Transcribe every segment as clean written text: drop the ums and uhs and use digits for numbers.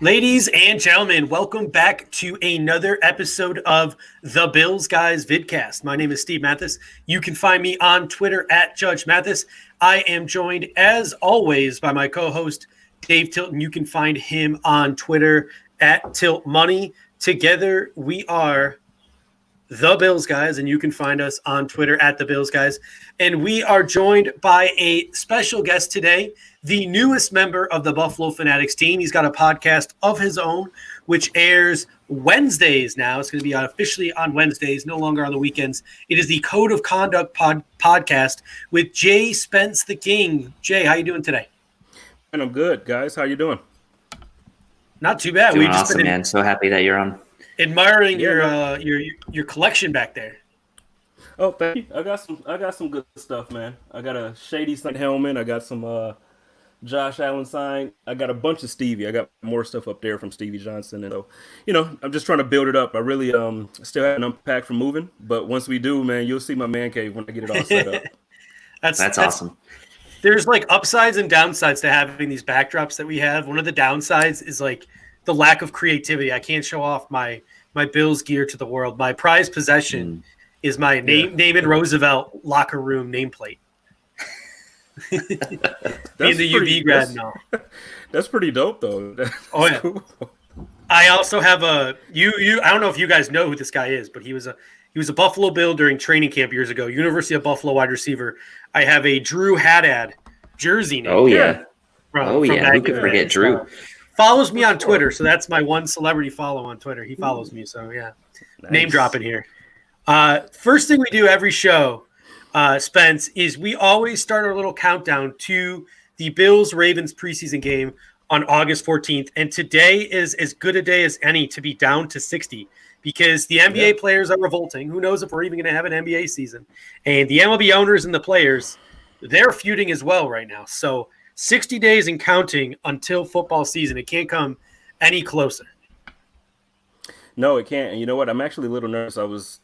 Ladies and gentlemen, welcome back to another episode of the Bills Guys vidcast. My name is Steve Mathis. You can find me on Twitter at Judge Mathis. I am joined, as always, by my co-host, Dave Tilton. You can find him on Twitter at Tilt Money. Together, we are the Bills Guys, and you can find us on Twitter at the Bills Guys. And we are joined by a special guest today, the newest member of the Buffalo Fanatics team. He's got a podcast of his own, which airs Wednesdays now. It's going to be officially on Wednesdays, no longer on the weekends. It is the Code of Conduct podcast with J Spence the King. Jay, how you doing today? And I'm good, guys. How you doing? Not too bad. Doing awesome, man. So happy that you're on. Admiring your collection back there. Oh, thank you. I got some good stuff, man. I got a Shady signed helmet. I got some Josh Allen signed. I got a bunch of Stevie. I got more stuff up there from Stevie Johnson, and I'm just trying to build it up. I really still haven't unpacked from moving, but once we do, man, you'll see my man cave when I get it all set up. That's awesome. There's like upsides and downsides to having these backdrops that we have. One of the downsides is like the lack of creativity. I can't show off my Bills gear to the world. My prized possession is my Naaman Roosevelt locker room nameplate. Being the UV grad now. That's pretty dope, though. Oh yeah. Cool. I also have a I don't know if you guys know who this guy is, but he was a Buffalo Bill during training camp years ago. University of Buffalo wide receiver. I have a Drew Haddad jersey name. Oh yeah. Who could forget Drew? Follows me on Twitter, so that's my one celebrity follow on Twitter. He follows me, so yeah. Nice. Name dropping here. First thing we do every show, Spence, is we always start our little countdown to the Bills-Ravens preseason game on August 14th, and today is as good a day as any to be down to 60 because the NBA players are revolting. Who knows if we're even going to have an NBA season? And the MLB owners and the players, they're feuding as well right now. So 60 days and counting until football season. It can't come any closer. No, it can't. And you know what? I'm actually a little nervous. I was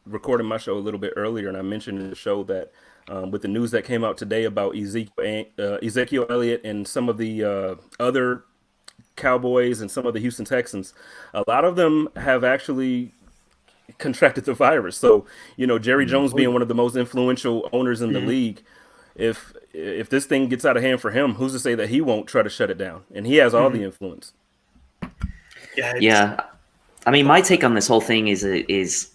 recording my show a little bit earlier, and I mentioned in the show that with the news that came out today about Ezekiel Elliott and some of the other Cowboys and some of the Houston Texans, a lot of them have actually contracted the virus. So, Jerry Jones being one of the most influential owners in the league, if this thing gets out of hand for him, who's to say that he won't try to shut it down? And he has all the influence. Yeah. I mean, my take on this whole thing is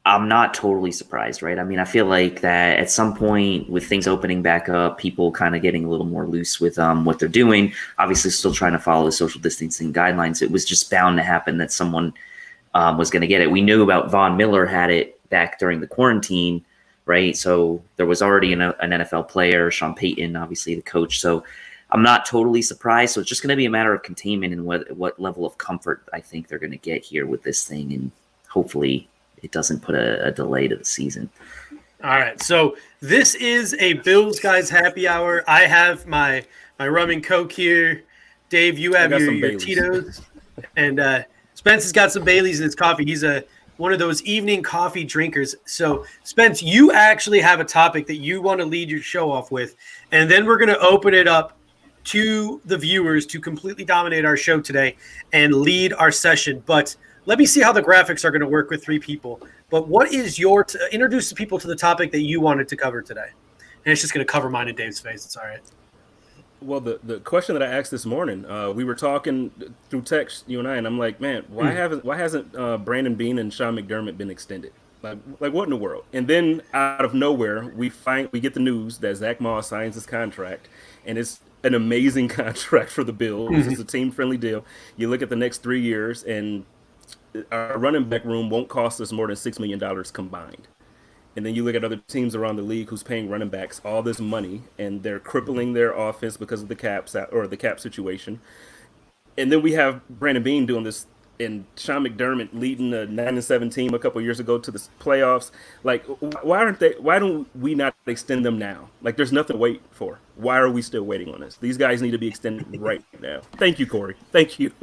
I'm not totally surprised, right? I mean, I feel like that at some point with things opening back up, people kind of getting a little more loose with what they're doing, obviously still trying to follow the social distancing guidelines. It was just bound to happen that someone was going to get it. We knew about Von Miller had it back during the quarantine, right? So there was already an NFL player, Sean Payton, obviously the coach. So I'm not totally surprised. So it's just going to be a matter of containment and what level of comfort I think they're going to get here with this thing. And hopefully it doesn't put a delay to the season. All right. So this is a Bills Guys happy hour. I have my rum and Coke here. Dave, you have your Tito's. And Spence has got some Baileys in his coffee. He's one of those evening coffee drinkers. So, Spence, you actually have a topic that you want to lead your show off with, and then we're going to open it up to the viewers to completely dominate our show today and lead our session. But let me see how the graphics are going to work with three people. But what is introduce the people to the topic that you wanted to cover today? And it's just going to cover mine and Dave's face. It's all right. Well, the question that I asked this morning, we were talking through text, you and I, and I'm like, man, why hasn't Brandon Beane and Sean McDermott been extended? Like what in the world? And then out of nowhere, we get the news that Zach Moss signs his contract, and it's an amazing contract for the Bills. It's a team-friendly deal. You look at the next 3 years, and our running back room won't cost us more than $6 million combined. And then you look at other teams around the league who's paying running backs all this money, and they're crippling their offense because of the cap situation. And then we have Brandon Beane doing this, and Sean McDermott leading a 9-7 team a couple of years ago to the playoffs. Like, why don't we not extend them now? Like, there's nothing to wait for. Why are we still waiting on this? These guys need to be extended right now. Thank you, Corey. Thank you.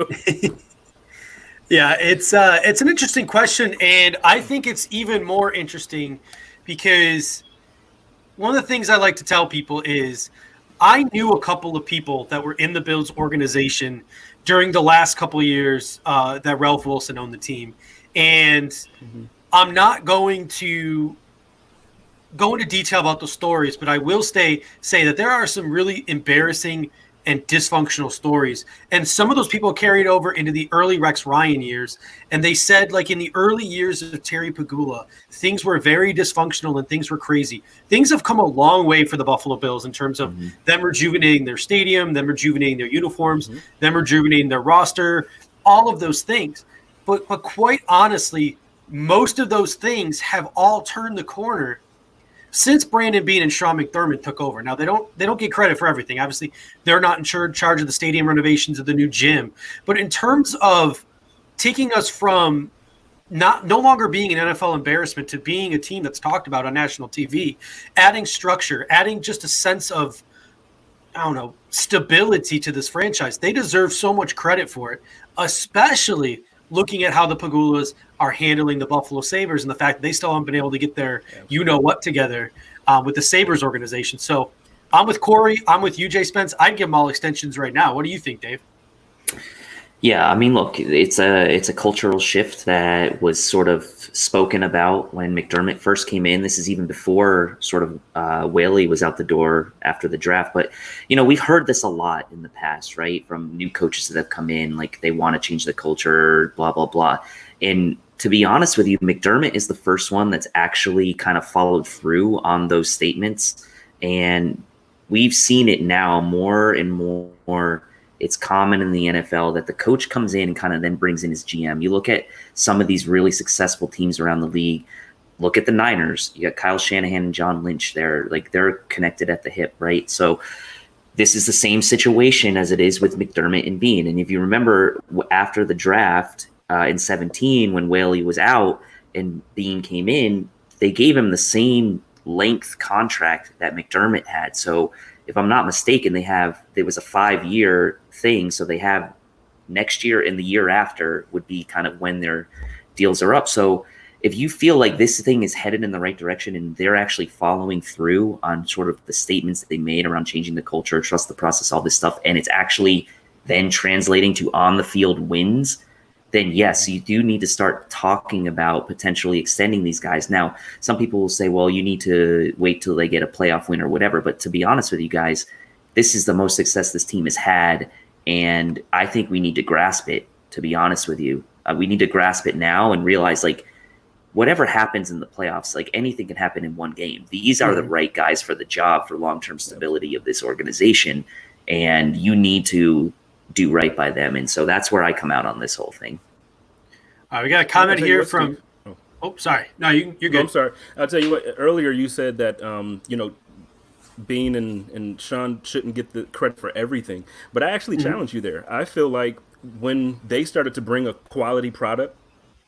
Yeah, it's an interesting question, and I think it's even more interesting because one of the things I like to tell people is I knew a couple of people that were in the Bills organization during the last couple of years that Ralph Wilson owned the team. And I'm not going to go into detail about the stories, but I will say that there are some really embarrassing and dysfunctional stories. And some of those people carried over into the early Rex Ryan years. And they said, like, in the early years of Terry Pegula, things were very dysfunctional and things were crazy. Things have come a long way for the Buffalo Bills in terms of them rejuvenating their stadium, them rejuvenating their uniforms, them rejuvenating their roster, all of those things. But quite honestly, most of those things have all turned the corner since Brandon Beane and Sean McDermott took over. Now, they don't get credit for everything. Obviously, they're not in charge of the stadium renovations of the new gym. But in terms of taking us from no longer being an NFL embarrassment to being a team that's talked about on national TV, adding structure, adding just a sense of, I don't know, stability to this franchise, they deserve so much credit for it, especially looking at how the Pegulas are handling the Buffalo Sabres and the fact that they still haven't been able to get their you-know-what together with the Sabres organization. So I'm with Corey. I'm with you, J Spence. I'd give them all extensions right now. What do you think, Dave? Yeah, I mean, look, it's a cultural shift that was sort of spoken about when McDermott first came in. This is even before sort of Whaley was out the door after the draft. But, we've heard this a lot in the past, right, from new coaches that have come in, like they want to change the culture, blah, blah, blah. And to be honest with you, McDermott is the first one that's actually kind of followed through on those statements. And we've seen it now more and more. It's common in the NFL that the coach comes in and kind of then brings in his GM. You look at some of these really successful teams around the league. Look at the Niners. You got Kyle Shanahan and John Lynch there. Like, they're connected at the hip, right? So this is the same situation as it is with McDermott and Beane. And if you remember, after the draft in 2017, when Whaley was out and Beane came in, they gave him the same length contract that McDermott had. So if I'm not mistaken, there was a 5-year thing. So they have next year and the year after would be kind of when their deals are up. So if you feel like this thing is headed in the right direction and they're actually following through on sort of the statements that they made around changing the culture, trust the process, all this stuff, and it's actually then translating to on the field wins, then yes, you do need to start talking about potentially extending these guys. Now, some people will say, well, you need to wait till they get a playoff win or whatever. But to be honest with you guys, this is the most success this team has had. And I think we need to grasp it, to be honest with you. We need to grasp it now and realize, like, whatever happens in the playoffs, like, anything can happen in one game. These are the right guys for the job, for long-term stability of this organization. And you need to do right by them. And so that's where I come out on this whole thing. All right, we got a comment here from – oh, sorry. No, you're good. No, I'm sorry. I'll tell you what, earlier you said that, Beane and Sean shouldn't get the credit for everything. But I actually challenge you there. I feel like when they started to bring a quality product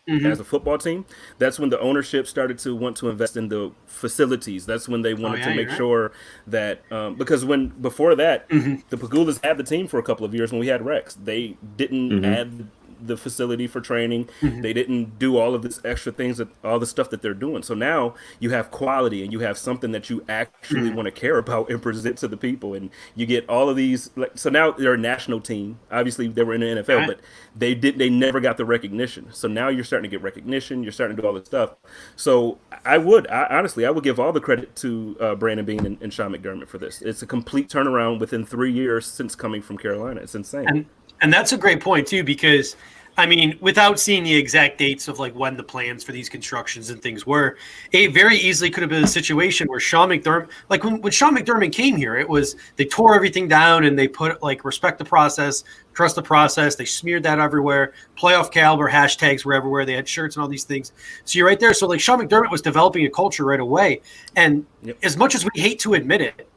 as a football team, that's when the ownership started to want to invest in the facilities. That's when they wanted to make sure that because before that, the Pegulas had the team for a couple of years when we had Rex. They didn't add the facility for training. They didn't do all of this extra things, all the stuff that they're doing. So now you have quality and you have something that you actually want to care about and present to the people. And you get all of these. So now they're a national team. Obviously they were in the NFL, but they never got the recognition. So now you're starting to get recognition. You're starting to do all this stuff. So I honestly would give all the credit to Brandon Beane and Sean McDermott for this. It's a complete turnaround within 3 years since coming from Carolina. It's insane. And that's a great point, too, because, I mean, without seeing the exact dates of, like, when the plans for these constructions and things were, it very easily could have been a situation where Sean McDermott, like, when Sean McDermott came here, it was they tore everything down and they put, like, respect the process, trust the process. They smeared that everywhere. Playoff caliber hashtags were everywhere. They had shirts and all these things. So you're right there. So, like, Sean McDermott was developing a culture right away. And as much as we hate to admit it,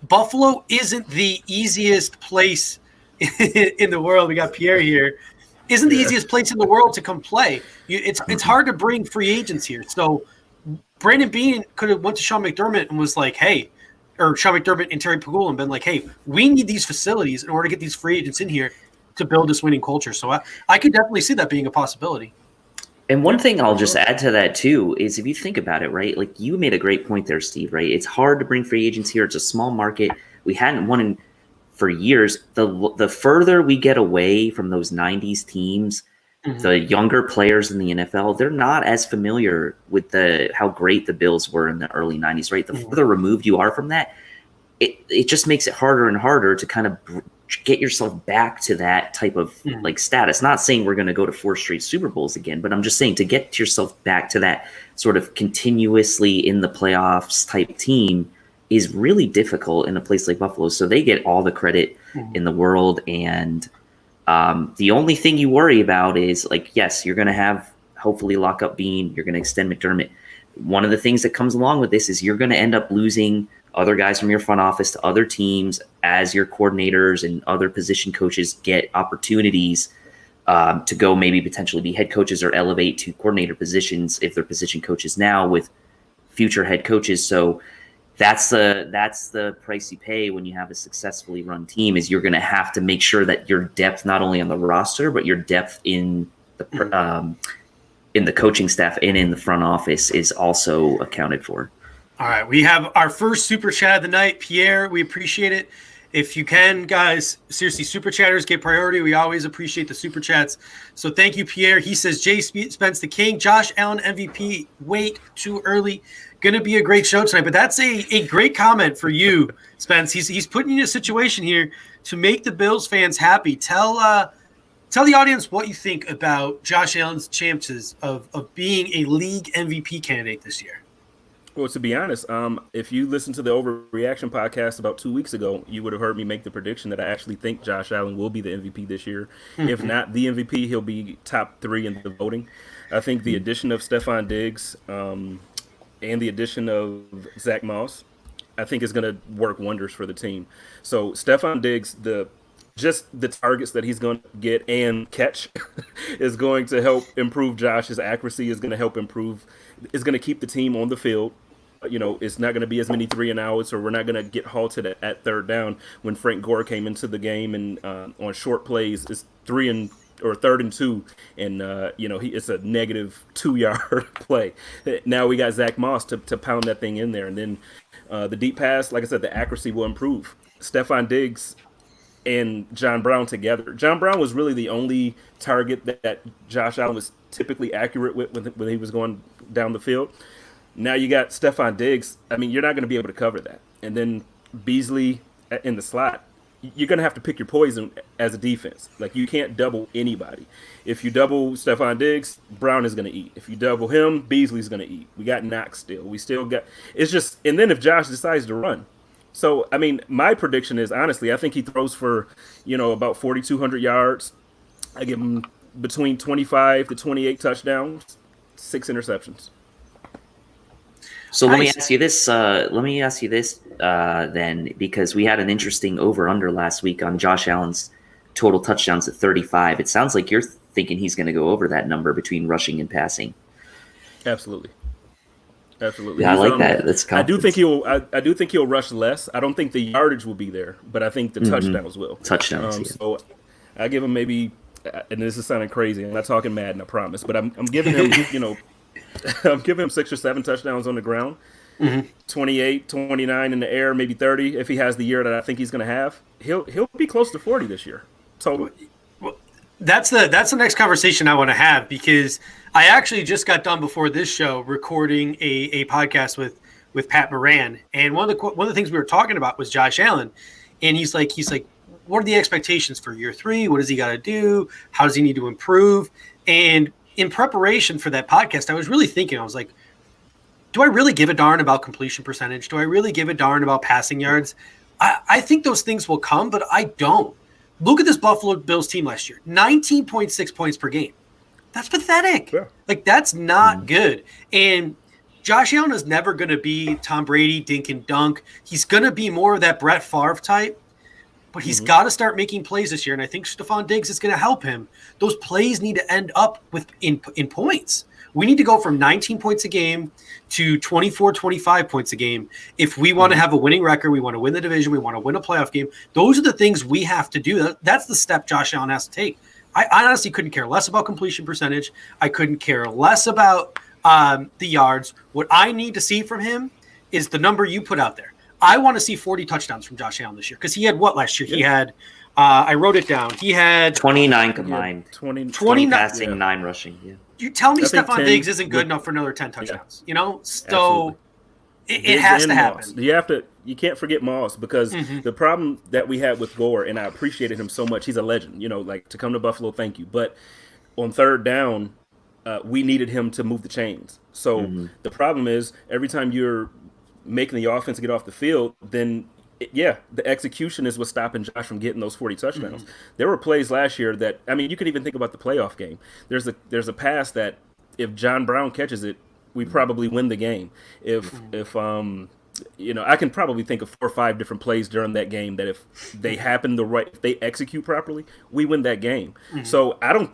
Buffalo isn't the easiest place in the world. We got Pierre here. Isn't the easiest place in the world to come play. It's hard to bring free agents here. So Brandon Beane could have went to Sean McDermott and was like, hey, or Sean McDermott and Terry Pegula and been like, hey, we need these facilities in order to get these free agents in here to build this winning culture. So I could definitely see that being a possibility. And one thing I'll just add to that too is if you think about it, right, like you made a great point there, Steve, right? It's hard to bring free agents here. It's a small market. We hadn't won in for years, the further we get away from those 90s teams, the younger players in the NFL, they're not as familiar with how great the Bills were in the early 90s, right? The further removed you are from that, it just makes it harder and harder to kind of get yourself back to that type of like status. Not saying we're going to go to 4 straight Super Bowls again, but I'm just saying to get yourself back to that sort of continuously in the playoffs type team is really difficult in a place like Buffalo. So they get all the credit in the world. And the only thing you worry about is, like, yes, you're going to have hopefully lock up Beane. You're going to extend McDermott. One of the things that comes along with this is you're going to end up losing other guys from your front office to other teams as your coordinators and other position coaches get opportunities to go maybe potentially be head coaches or elevate to coordinator positions if they're position coaches now with future head coaches. So that's the price you pay when you have a successfully run team, is you're going to have to make sure that your depth, not only on the roster, but your depth in the coaching staff and in the front office is also accounted for. All right, we have our first super chat of the night. Pierre, we appreciate it. If you can, guys, seriously, super chatters get priority. We always appreciate the super chats. So thank you, Pierre. He says, J Spence the King, Josh Allen MVP, wait, too early. Going to be a great show tonight. But that's a great comment for you, Spence. He's putting you in a situation here to make the Bills fans happy. Tell the audience what you think about Josh Allen's chances of being a league MVP candidate this year. Well, to be honest, if you listened to the Overreaction podcast about 2 weeks ago, you would have heard me make the prediction that I actually think Josh Allen will be the MVP this year. If not the MVP, he'll be top 3 in the voting. I think the addition of Stephon Diggs and the addition of Zach Moss, I think is going to work wonders for the team. So Stephon Diggs, just the targets that he's going to get and catch is going to help improve Josh's accuracy, is going to help improve, is going to keep the team on the field. You know, it's not going to be as many 3-and-outs, or we're not going to get halted at third down. When Frank Gore came into the game and on short plays, it's 3rd and 2, and it's a negative 2-yard play. Now we got Zach Moss to pound that thing in there, and then the deep pass, like I said, the accuracy will improve. Stephon Diggs and John Brown together. John Brown was really the only target that Josh Allen was typically accurate with when he was going down the field. Now you got Stephon Diggs. I mean, you're not going to be able to cover that. And then Beasley in the slot. You're going to have to pick your poison as a defense. Like, you can't double anybody. If you double Stephon Diggs, Brown is going to eat. If you double him, Beasley's going to eat. We got Knox still. We still got – it's just – and then if Josh decides to run. So, I mean, my prediction is, honestly, I think he throws for, about 4,200 yards. I give him between 25 to 28 touchdowns, 6 interceptions. So let me ask you this. Then, because we had an interesting over/under last week on Josh Allen's total touchdowns at 35. It sounds like you're thinking he's going to go over that number between rushing and passing. Absolutely. Yeah, I like that. That's confidence. I do think he'll rush less. I don't think the yardage will be there, but I think the touchdowns will. Touchdowns. Yeah. So I give him maybe, and this is sounding crazy. I'm not talking Madden, I promise, but I'm giving him, I'm giving him 6 or 7 touchdowns on the ground, 28, 29 in the air, maybe 30. If he has the year that I think he's going to have, he'll be close to 40 this year. So that's the next conversation I want to have, because I actually just got done before this show recording a podcast with Pat Moran, and one of the things we were talking about was Josh Allen, and he's like, what are the expectations for year 3? What does he got to do? How does he need to improve? And in preparation for that podcast, I was really thinking, I was like, do I really give a darn about completion percentage? Do I really give a darn about passing yards? I think those things will come, but I don't. Look at this Buffalo Bills team last year, 19.6 points per game. That's pathetic. Yeah. Like, that's not good. And Josh Allen is never going to be Tom Brady, dink and dunk. He's going to be more of that Brett Favre type, but he's got to start making plays this year. And I think Stephon Diggs is going to help him. Those plays need to end up in points. We need to go from 19 points a game to 24, 25 points a game. If we want to have a winning record, we want to win the division, we want to win a playoff game. Those are the things we have to do. That's the step Josh Allen has to take. I honestly couldn't care less about completion percentage. I couldn't care less about the yards. What I need to see from him is the number you put out there. I want to see 40 touchdowns from Josh Allen this year because he had what last year? Yeah. He had, I wrote it down. He had 29 combined, 20 passing, 9 rushing. Yeah. You tell me Stephon Diggs isn't good enough for another 10 touchdowns, you know? So it has to happen. You can't forget Moss because the problem that we had with Gore, and I appreciated him so much, he's a legend, you know, like to come to Buffalo, thank you. But on third down, we needed him to move the chains. So the problem is every time you're making the offense get off the field, then the execution is what's stopping Josh from getting those 40 touchdowns. There were plays last year that, I mean, you could even think about the playoff game. There's a pass that if John Brown catches it, we probably win the game. If you know, I can probably think of 4 or 5 different plays during that game that if they happen if they execute properly, we win that game. So I'm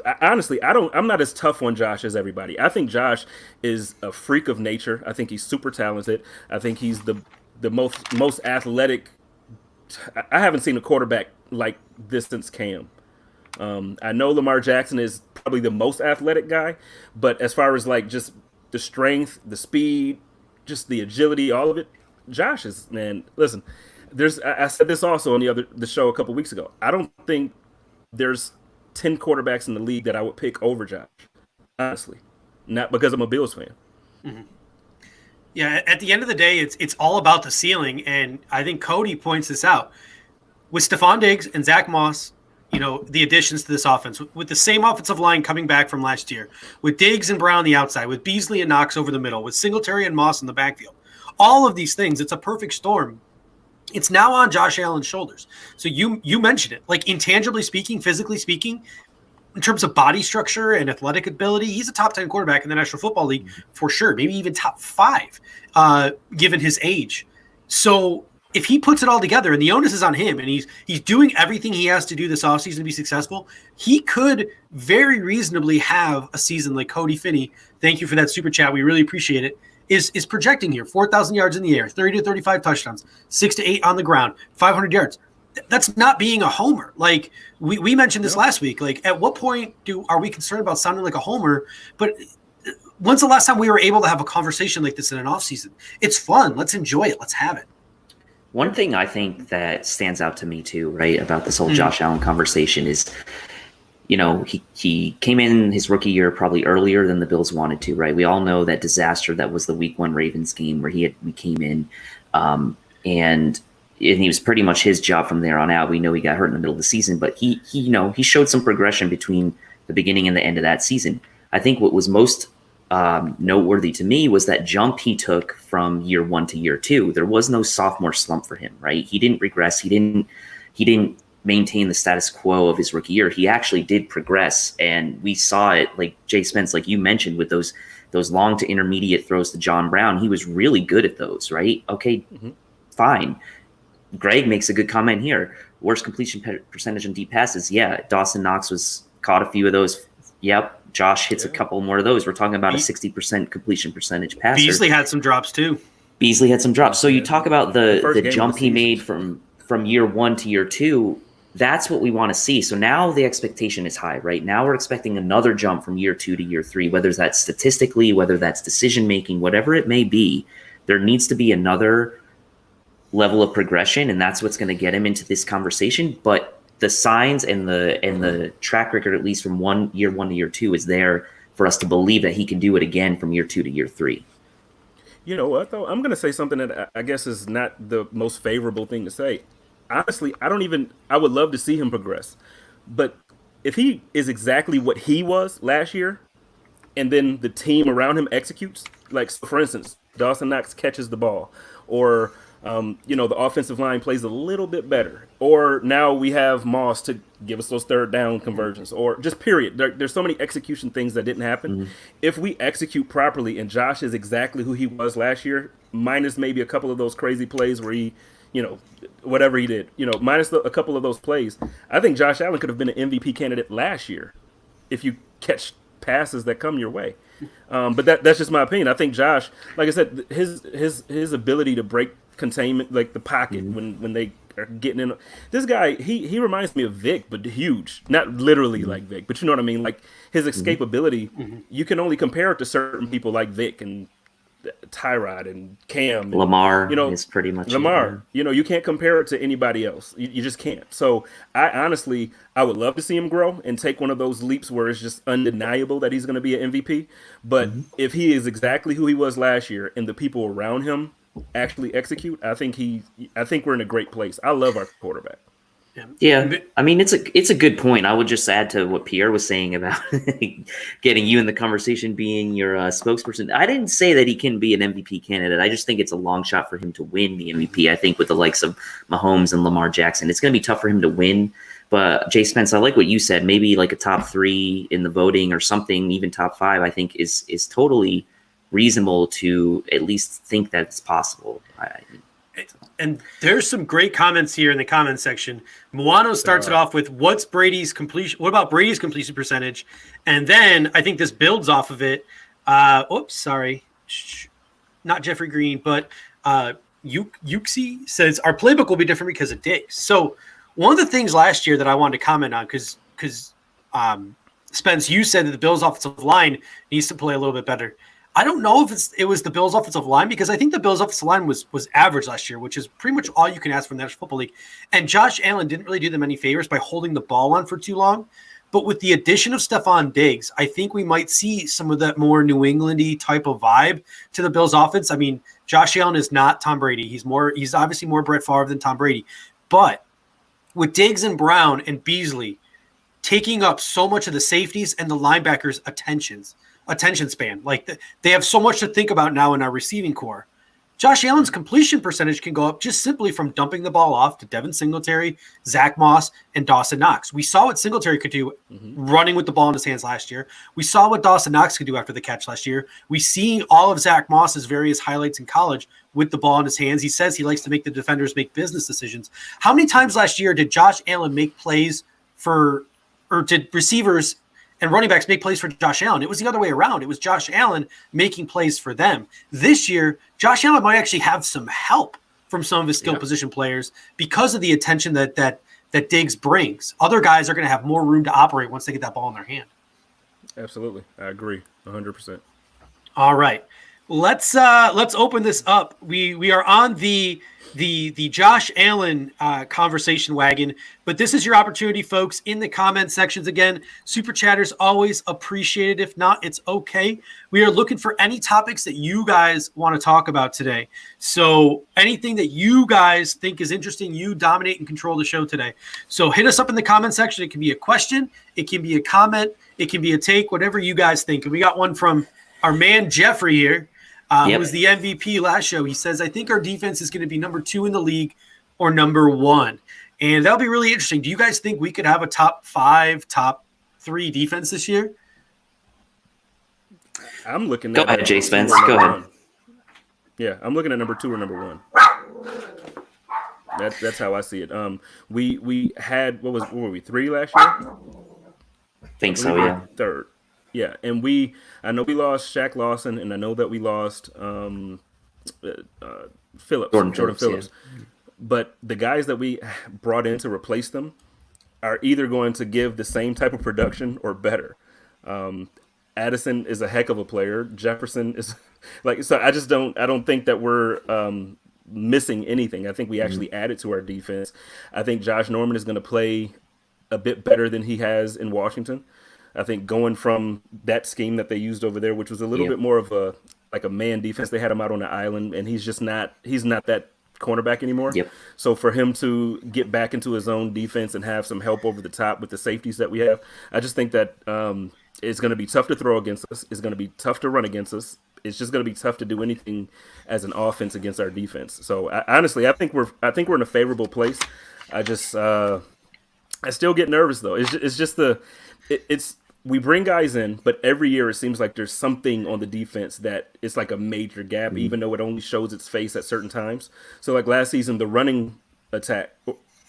not as tough on Josh as everybody. I think Josh is a freak of nature. I think he's super talented. I think he's the most athletic. I haven't seen a quarterback like this since Cam. I know Lamar Jackson is probably the most athletic guy, but as far as like just the strength, the speed, just the agility, all of it, Josh is, man, listen, I said this also on the show a couple weeks ago. I don't think there's 10 quarterbacks in the league that I would pick over Josh, honestly. Not because I'm a Bills fan. Yeah, at the end of the day, it's all about the ceiling, and I think Cody points this out. With Stephon Diggs and Zach Moss, you know, the additions to this offense, with the same offensive line coming back from last year, with Diggs and Brown on the outside, with Beasley and Knox over the middle, with Singletary and Moss in the backfield. All of these things, it's a perfect storm. It's now on Josh Allen's shoulders. So you mentioned it. Like, intangibly speaking, physically speaking, in terms of body structure and athletic ability, he's a top 10 quarterback in the National Football League for sure, maybe even top 5, given his age. So if he puts it all together, and the onus is on him, and he's doing everything he has to do this offseason to be successful, he could very reasonably have a season like Cody Finney. Thank you for that super chat. We really appreciate it. Is projecting here 4,000 yards in the air, 30 to 35 touchdowns, 6 to 8 on the ground, 500 yards. That's not being a homer. Like we mentioned this last week. Like, at what point are we concerned about sounding like a homer? But when's the last time we were able to have a conversation like this in an offseason? It's fun. Let's enjoy it. Let's have it. One thing I think that stands out to me too, right, about this whole Josh Allen conversation is, you know, he came in his rookie year probably earlier than the Bills wanted to, right? We all know that disaster that was the Week 1 Ravens game where we came in, and he was pretty much his job from there on out. We know he got hurt in the middle of the season, but he showed some progression between the beginning and the end of that season. I think what was most noteworthy to me was that jump he took from year 1 to year 2. There was no sophomore slump for him, right? He didn't regress. He didn't maintain the status quo of his rookie year. He actually did progress, and we saw it, like J Spence, like you mentioned, with those long to intermediate throws to John Brown. He was really good at those, right? Okay, fine. Greg makes a good comment here. Worst completion percentage on deep passes. Yeah, Dawson Knox was caught a few of those. Yep, Josh hits a couple more of those. We're talking about a 60% completion percentage passer. Beasley had some drops too. So you talk about the jump he made from year 1 to year 2. That's what we want to see. So now the expectation is high, right? Now we're expecting another jump from year 2 to year 3, whether that's statistically, whether that's decision-making, whatever it may be. There needs to be another level of progression, and that's what's going to get him into this conversation. But the signs and the track record, at least from year 1 to year 2, is there for us to believe that he can do it again from year 2 to year 3. You know what, though? I'm going to say something that I guess is not the most favorable thing to say. Honestly, I would love to see him progress. But if he is exactly what he was last year, and then the team around him executes, like, for instance, Dawson Knox catches the ball, or the offensive line plays a little bit better, or now we have Moss to give us those third down conversions, or just period. There's so many execution things that didn't happen. If we execute properly and Josh is exactly who he was last year, minus maybe a couple of those crazy plays where he, whatever he did, minus a couple of those plays, I think Josh Allen could have been an MVP candidate last year if you catch passes that come your way. But that's just my opinion. I think Josh, like I said, his ability to break containment, like the pocket when they are getting in. This guy, he reminds me of Vic, but huge. Not literally like Vic, but you know what I mean? Like his escapability, you can only compare it to certain people like Vic, and Tyrod and Cam. And, Lamar is pretty much Lamar. You can't compare it to anybody else. You just can't. So I would love to see him grow and take one of those leaps where it's just undeniable that he's going to be an MVP. But if he is exactly who he was last year and the people around him actually execute, I think we're in a great place. I love our quarterback. Yeah, I mean it's a good point. I would just add to what Pierre was saying about getting you in the conversation, being your spokesperson. I didn't say that he can be an MVP candidate. I just think it's a long shot for him to win the MVP. I think with the likes of Mahomes and Lamar Jackson, it's going to be tough for him to win. But J Spence, I like what you said. Maybe like a top 3 in the voting or something, even top 5. I think is totally reasonable to at least think that it's possible. And there's some great comments here in the comment section. Moano starts it off with, what about Brady's completion percentage? And then I think this builds off of it. Not Jeffery Green, but Yuxi says our playbook will be different because of Diggs. So one of the things last year that I wanted to comment on, because Spence, you said that the Bills' offensive line needs to play a little bit better. I don't know if it was the Bills' offensive line, because I think the Bills' offensive line was average last year, which is pretty much all you can ask from the National Football League. And Josh Allen didn't really do them any favors by holding the ball on for too long. But with the addition of Stephon Diggs, I think we might see some of that more New England-y type of vibe to the Bills' offense. I mean, Josh Allen is not Tom Brady. He's obviously more Brett Favre than Tom Brady. But with Diggs and Brown and Beasley taking up so much of the safeties and the linebackers' attention span. Like they have so much to think about now in our receiving core. Josh Allen's completion percentage can go up just simply from dumping the ball off to Devin Singletary, Zach Moss, and Dawson Knox. We saw what Singletary could do running with the ball in his hands last year. We saw what Dawson Knox could do after the catch last year. We see all of Zach Moss's various highlights in college with the ball in his hands. He says he likes to make the defenders make business decisions. How many times last year did Josh Allen make plays or did receivers and running backs make plays for Josh Allen? It was the other way around. It was Josh Allen making plays for them. This year, Josh Allen might actually have some help from some of his skill position players because of the attention that Diggs brings. Other guys are going to have more room to operate once they get that ball in their hand. Absolutely. I agree 100%. All right. Let's open this up. We are on the Josh Allen conversation wagon, but this is your opportunity, folks, in the comment sections. Again, super chatters always appreciated. If not, it's okay. We are looking for any topics that you guys want to talk about today. So anything that you guys think is interesting, you dominate and control the show today. So hit us up in the comment section. It can be a question, it can be a comment, it can be a take, whatever you guys think. And we got one from our man Jeffrey here. Who was the MVP last show. He says, I think our defense is going to be number 2 in the league or number 1. And that'll be really interesting. Do you guys think we could have a top 5, top 3 defense this year? I'm looking at... Go ahead, J Spence. Go ahead. Yeah, I'm looking at number 2 or number 1. That's how I see it. We had, what were we, 3 last year? I think so, yeah. 3rd. Yeah, and I know we lost Shaq Lawson, and I know that we lost Jordan Phillips. Yeah. But the guys that we brought in to replace them are either going to give the same type of production or better. Addison is a heck of a player. Jefferson is so I don't think that we're missing anything. I think we actually added to our defense. I think Josh Norman is going to play a bit better than he has in Washington. I think going from that scheme that they used over there, which was a little bit more of a man defense, they had him out on the island, and he's not that cornerback anymore. Yep. So for him to get back into his own defense and have some help over the top with the safeties that we have, I just think that it's going to be tough to throw against us. It's going to be tough to run against us. It's just going to be tough to do anything as an offense against our defense. So honestly, I think we're in a favorable place. I still get nervous though. It's just we bring guys in, but every year it seems like there's something on the defense that it's like a major gap, even though it only shows its face at certain times. So like last season, the running attack,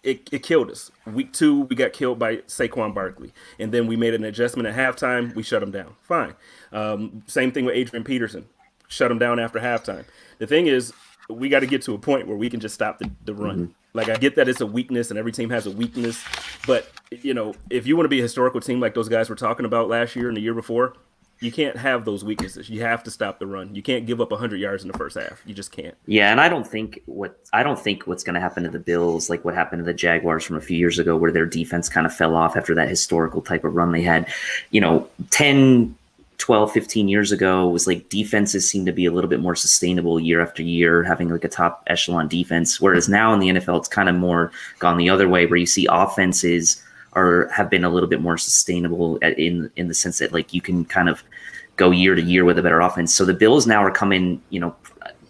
it killed us. Week 2, we got killed by Saquon Barkley. And then we made an adjustment at halftime. We shut him down. Fine. Same thing with Adrian Peterson. Shut him down after halftime. The thing is, we got to get to a point where we can just stop the run. Like, I get that it's a weakness and every team has a weakness, but if you want to be a historical team like those guys were talking about last year and the year before, Mm-hmm. You can't have those weaknesses. You have to stop the run. You can't give up 100 yards in the first half. You just can't. Yeah, and I don't think what's going to happen to the Bills, like what happened to the Jaguars from a few years ago, where their defense kind of fell off after that historical type of run they had. 10, 12, 15 years ago was like defenses seem to be a little bit more sustainable year after year, having like a top echelon defense. Whereas now in the NFL, it's kind of more gone the other way, where you see offenses have been a little bit more sustainable in the sense that like you can kind of go year to year with a better offense. So the Bills now are coming,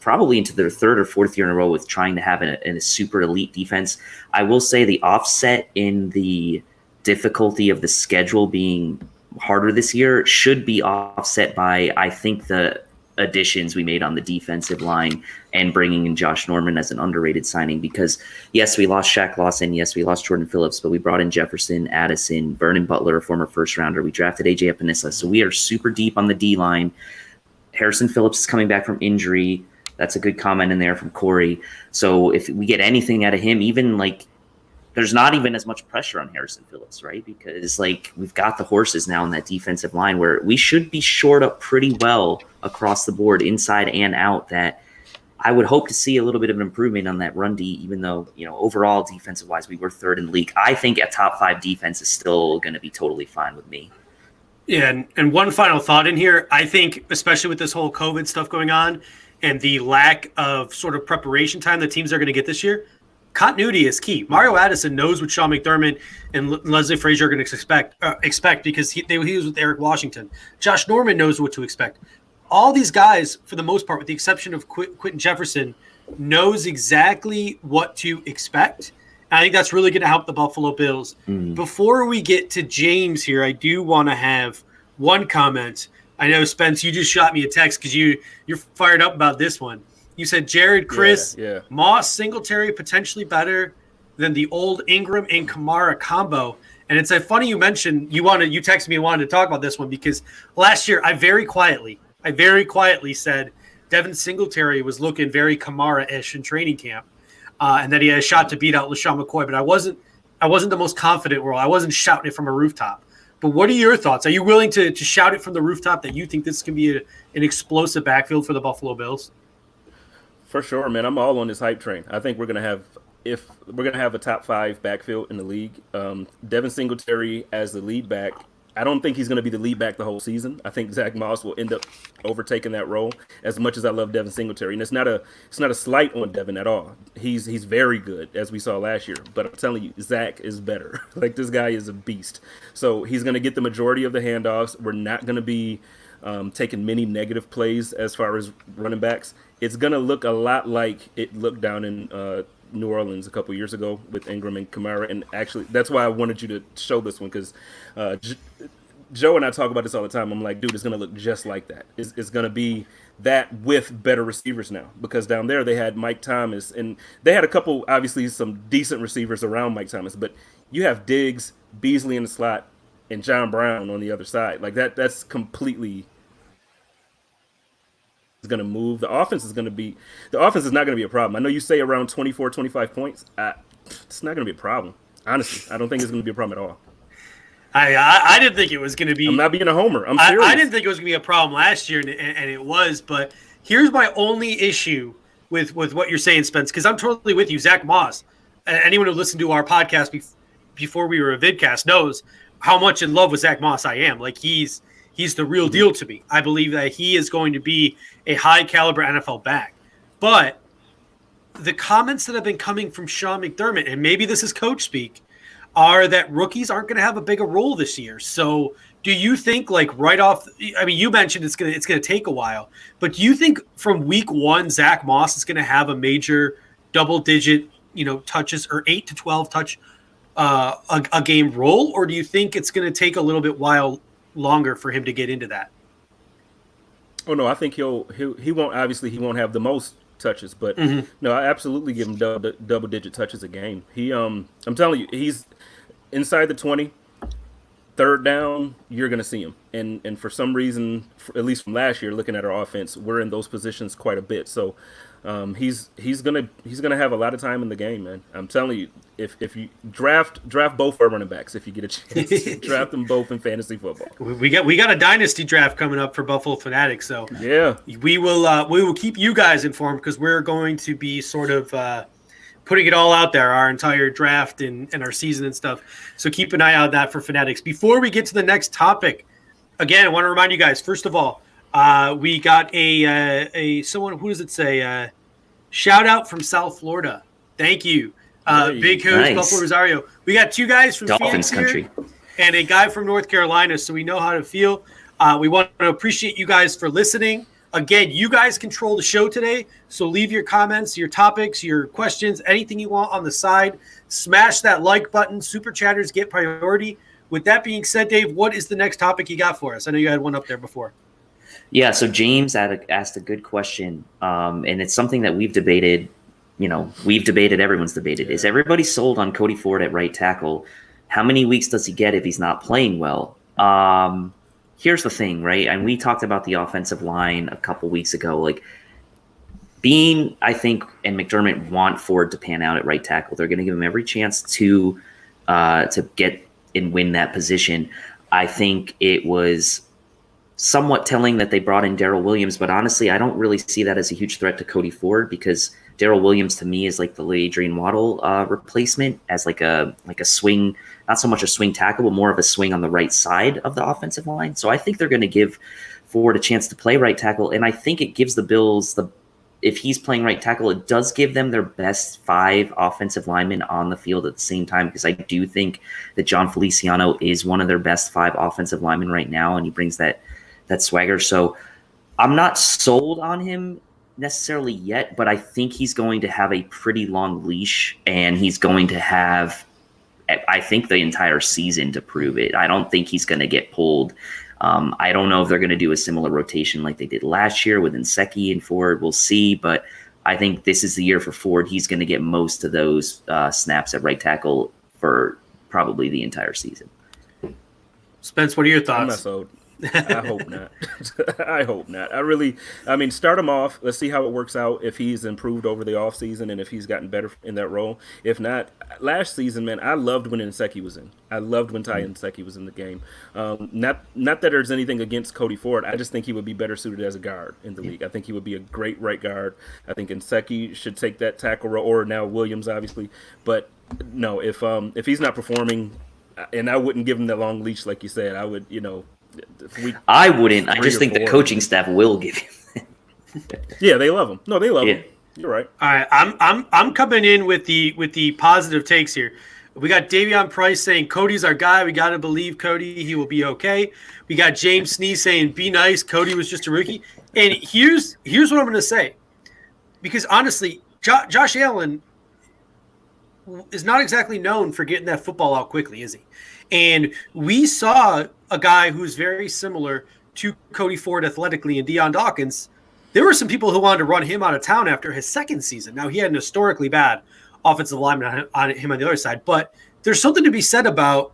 probably into their third or fourth year in a row with trying to have a super elite defense. I will say the offset in the difficulty of the schedule being harder this year should be offset by, I think, the additions we made on the defensive line and bringing in Josh Norman as an underrated signing, because yes, we lost Shaq Lawson. Yes, we lost Jordan Phillips, but we brought in Jefferson, Addison, Vernon Butler, a former first rounder. We drafted AJ Epinesa. So we are super deep on the D line. Harrison Phillips is coming back from injury. That's a good comment in there from Corey. So if we get anything out of him, even like, there's not even as much pressure on Harrison Phillips, right? Because like we've got the horses now in that defensive line where we should be shored up pretty well across the board, inside and out, that I would hope to see a little bit of an improvement on that run D, even though, overall defensive wise, we were third in the league. I think a top 5 defense is still going to be totally fine with me. Yeah. And one final thought in here, I think, especially with this whole COVID stuff going on and the lack of sort of preparation time that teams are going to get this year, continuity is key. Mario Addison knows what Sean McDermott and Leslie Frazier are going to expect because he was with Eric Washington. Josh Norman knows what to expect. All these guys, for the most part, with the exception of Quentin Jefferson, knows exactly what to expect. And I think that's really going to help the Buffalo Bills. Mm-hmm. Before we get to James here, I do want to have one comment. I know, Spence, you just shot me a text because you're fired up about this one. You said Jared, Chris, Moss, Singletary potentially better than the old Ingram and Kamara combo. And it's funny you mentioned you texted me and wanted to talk about this one because last year I very quietly said Devin Singletary was looking very Kamara-ish in training camp, and that he had a shot to beat out LaShawn McCoy. But I wasn't the most confident world. I wasn't shouting it from a rooftop. But what are your thoughts? Are you willing to shout it from the rooftop that you think this can be an explosive backfield for the Buffalo Bills? For sure, man. I'm all on this hype train. I think we're gonna have a top 5 backfield in the league. Devin Singletary as the lead back. I don't think he's going to be the lead back the whole season. I think Zach Moss will end up overtaking that role. As much as I love Devin Singletary, and it's not a slight on Devin at all. He's very good, as we saw last year. But I'm telling you, Zach is better. Like, this guy is a beast. So he's going to get the majority of the handoffs. We're not going to be taking many negative plays as far as running backs. It's going to look a lot like it looked down in New Orleans a couple years ago with Ingram and Kamara. And actually, that's why I wanted you to show this one, because Joe and I talk about this all the time. I'm like, dude, it's going to look just like that. It's going to be that with better receivers now, because down there they had Mike Thomas, and they had a couple, obviously, some decent receivers around Mike Thomas, but you have Diggs, Beasley in the slot, and John Brown on the other side. Like that's completely going to move. The offense is not going to be a problem. I know you say around 24, 25 points. It's not going to be a problem. Honestly, I don't think it's going to be a problem at all. I didn't think it was going to be. I'm not being a homer. I'm serious. I didn't think it was going to be a problem last year, and it was. But here's my only issue with what you're saying, Spence, because I'm totally with you. Zach Moss, anyone who listened to our podcast before we were a vidcast knows how much in love with Zach Moss I am. Like, he's the real deal to me. I believe that he is going to be a high caliber NFL back. But the comments that have been coming from Sean McDermott, and maybe this is coach speak, are that rookies aren't going to have a bigger role this year. So do you think, like, right off, I mean, you mentioned it's going to take a while, but do you think from week one, Zach Moss is going to have a major double digit, touches, or 8 to 12 touch a game role? Or do you think it's going to take a little bit longer for him to get into that? Oh no, I think he won't have the most touches, but no, I absolutely give him double digit touches a game. I'm telling you, he's inside the 20. Third down, you're going to see him. And for some reason, at least from last year, looking at our offense, we're in those positions quite a bit. So He's gonna have a lot of time in the game, man. I'm telling you, if you draft both our running backs, if you get a chance, draft them both in fantasy football. We got a dynasty draft coming up for Buffalo Fanatics, so yeah, we will keep you guys informed because we're going to be sort of putting it all out there, our entire draft and our season and stuff. So keep an eye out on that for Fanatics. Before we get to the next topic, again, I want to remind you guys, first of all, we got a someone, who does it say? Shout out from South Florida. Thank you. Big Coos, nice. Buffalo Rosario. We got two guys from Dolphins Phoenix country and a guy from North Carolina, so we know how to feel. We want to appreciate you guys for listening. Again, you guys control the show today, so leave your comments, your topics, your questions, anything you want on the side. Smash that like button. Super chatters get priority. With that being said, Dave, what is the next topic you got for us? I know you had one up there before. Yeah, so James asked a good question, and it's something that we've debated. Everyone's debated. Is everybody sold on Cody Ford at right tackle? How many weeks does he get if he's not playing well? Here's the thing, right? And we talked about the offensive line a couple weeks ago. Like, Beane, I think, and McDermott want Ford to pan out at right tackle. They're going to give him every chance to get and win that position. I think it was somewhat telling that they brought in Darrell Williams, but honestly, I don't really see that as a huge threat to Cody Ford because Darrell Williams to me is like the Adrian Waddle replacement as like a swing, not so much a swing tackle, but more of a swing on the right side of the offensive line. So I think they're going to give Ford a chance to play right tackle, and I think it gives the Bills if he's playing right tackle, it does give them their best 5 offensive linemen on the field at the same time, because I do think that John Feliciano is one of their best 5 offensive linemen right now, and he brings that swagger. So I'm not sold on him necessarily yet, but I think he's going to have a pretty long leash, and he's going to have, I think, the entire season to prove it. I don't think he's going to get pulled. I don't know if they're going to do a similar rotation like they did last year with Nsekhe and Ford. We'll see, but I think this is the year for Ford. He's going to get most of those snaps at right tackle for probably the entire season. Spence, what are your thoughts? I'm not sold. I hope not. I hope not. Start him off. Let's see how it works out, if he's improved over the offseason and if he's gotten better in that role. If not, last season, man, I loved when Nsekhe was in. I loved when Ty Nsekhe was in the game. Not that there's anything against Cody Ford. I just think he would be better suited as a guard in the league. I think he would be a great right guard. I think Nsekhe should take that tackle role, or now Williams, obviously. But no, if he's not performing, and I wouldn't give him that long leash like you said, I would, I wouldn't. I just think the coaching staff will give him. Yeah, they love him. No, they love him. You're right. All right, I'm coming in with the positive takes here. We got Davion Price saying Cody's our guy. We got to believe Cody. He will be okay. We got James Sneese saying be nice. Cody was just a rookie. And here's what I'm going to say, because honestly, Josh Allen is not exactly known for getting that football out quickly, is he? And we saw a guy who's very similar to Cody Ford athletically and Deion Dawkins. There were some people who wanted to run him out of town after his second season. Now, he had an historically bad offensive lineman on him on the other side, but there's something to be said about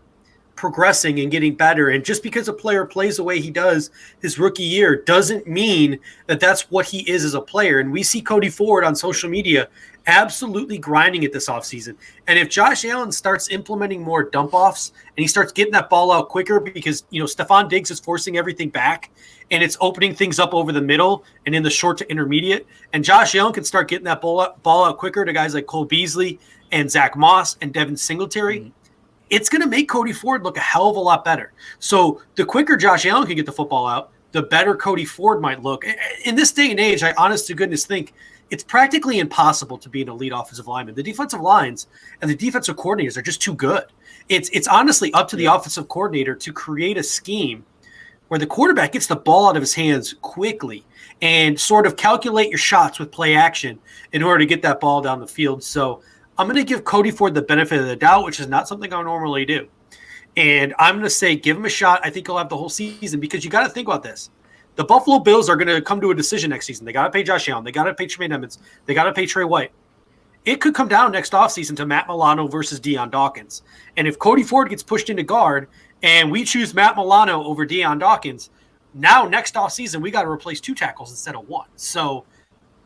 progressing and getting better. And just because a player plays the way he does his rookie year doesn't mean that that's what he is as a player. And we see Cody Ford on social media absolutely grinding it this offseason. And if Josh Allen starts implementing more dump offs and he starts getting that ball out quicker, because, Stephon Diggs is forcing everything back and it's opening things up over the middle and in the short to intermediate, and Josh Allen can start getting that ball out quicker to guys like Cole Beasley and Zach Moss and Devin Singletary, it's going to make Cody Ford look a hell of a lot better. So the quicker Josh Allen can get the football out, the better Cody Ford might look. In this day and age, I honest to goodness think it's practically impossible to be an elite offensive lineman. The defensive lines and the defensive coordinators are just too good. It's honestly up to the offensive coordinator to create a scheme where the quarterback gets the ball out of his hands quickly and sort of calculate your shots with play action in order to get that ball down the field. So I'm going to give Cody Ford the benefit of the doubt, which is not something I normally do. And I'm going to say give him a shot. I think he'll have the whole season, because you got to think about this. The Buffalo Bills are going to come to a decision next season. They got to pay Josh Allen. They got to pay Tremaine Edmonds. They got to pay Trey White. It could come down next offseason to Matt Milano versus Deion Dawkins. And if Cody Ford gets pushed into guard and we choose Matt Milano over Deion Dawkins, now next offseason we got to replace 2 tackles instead of 1. So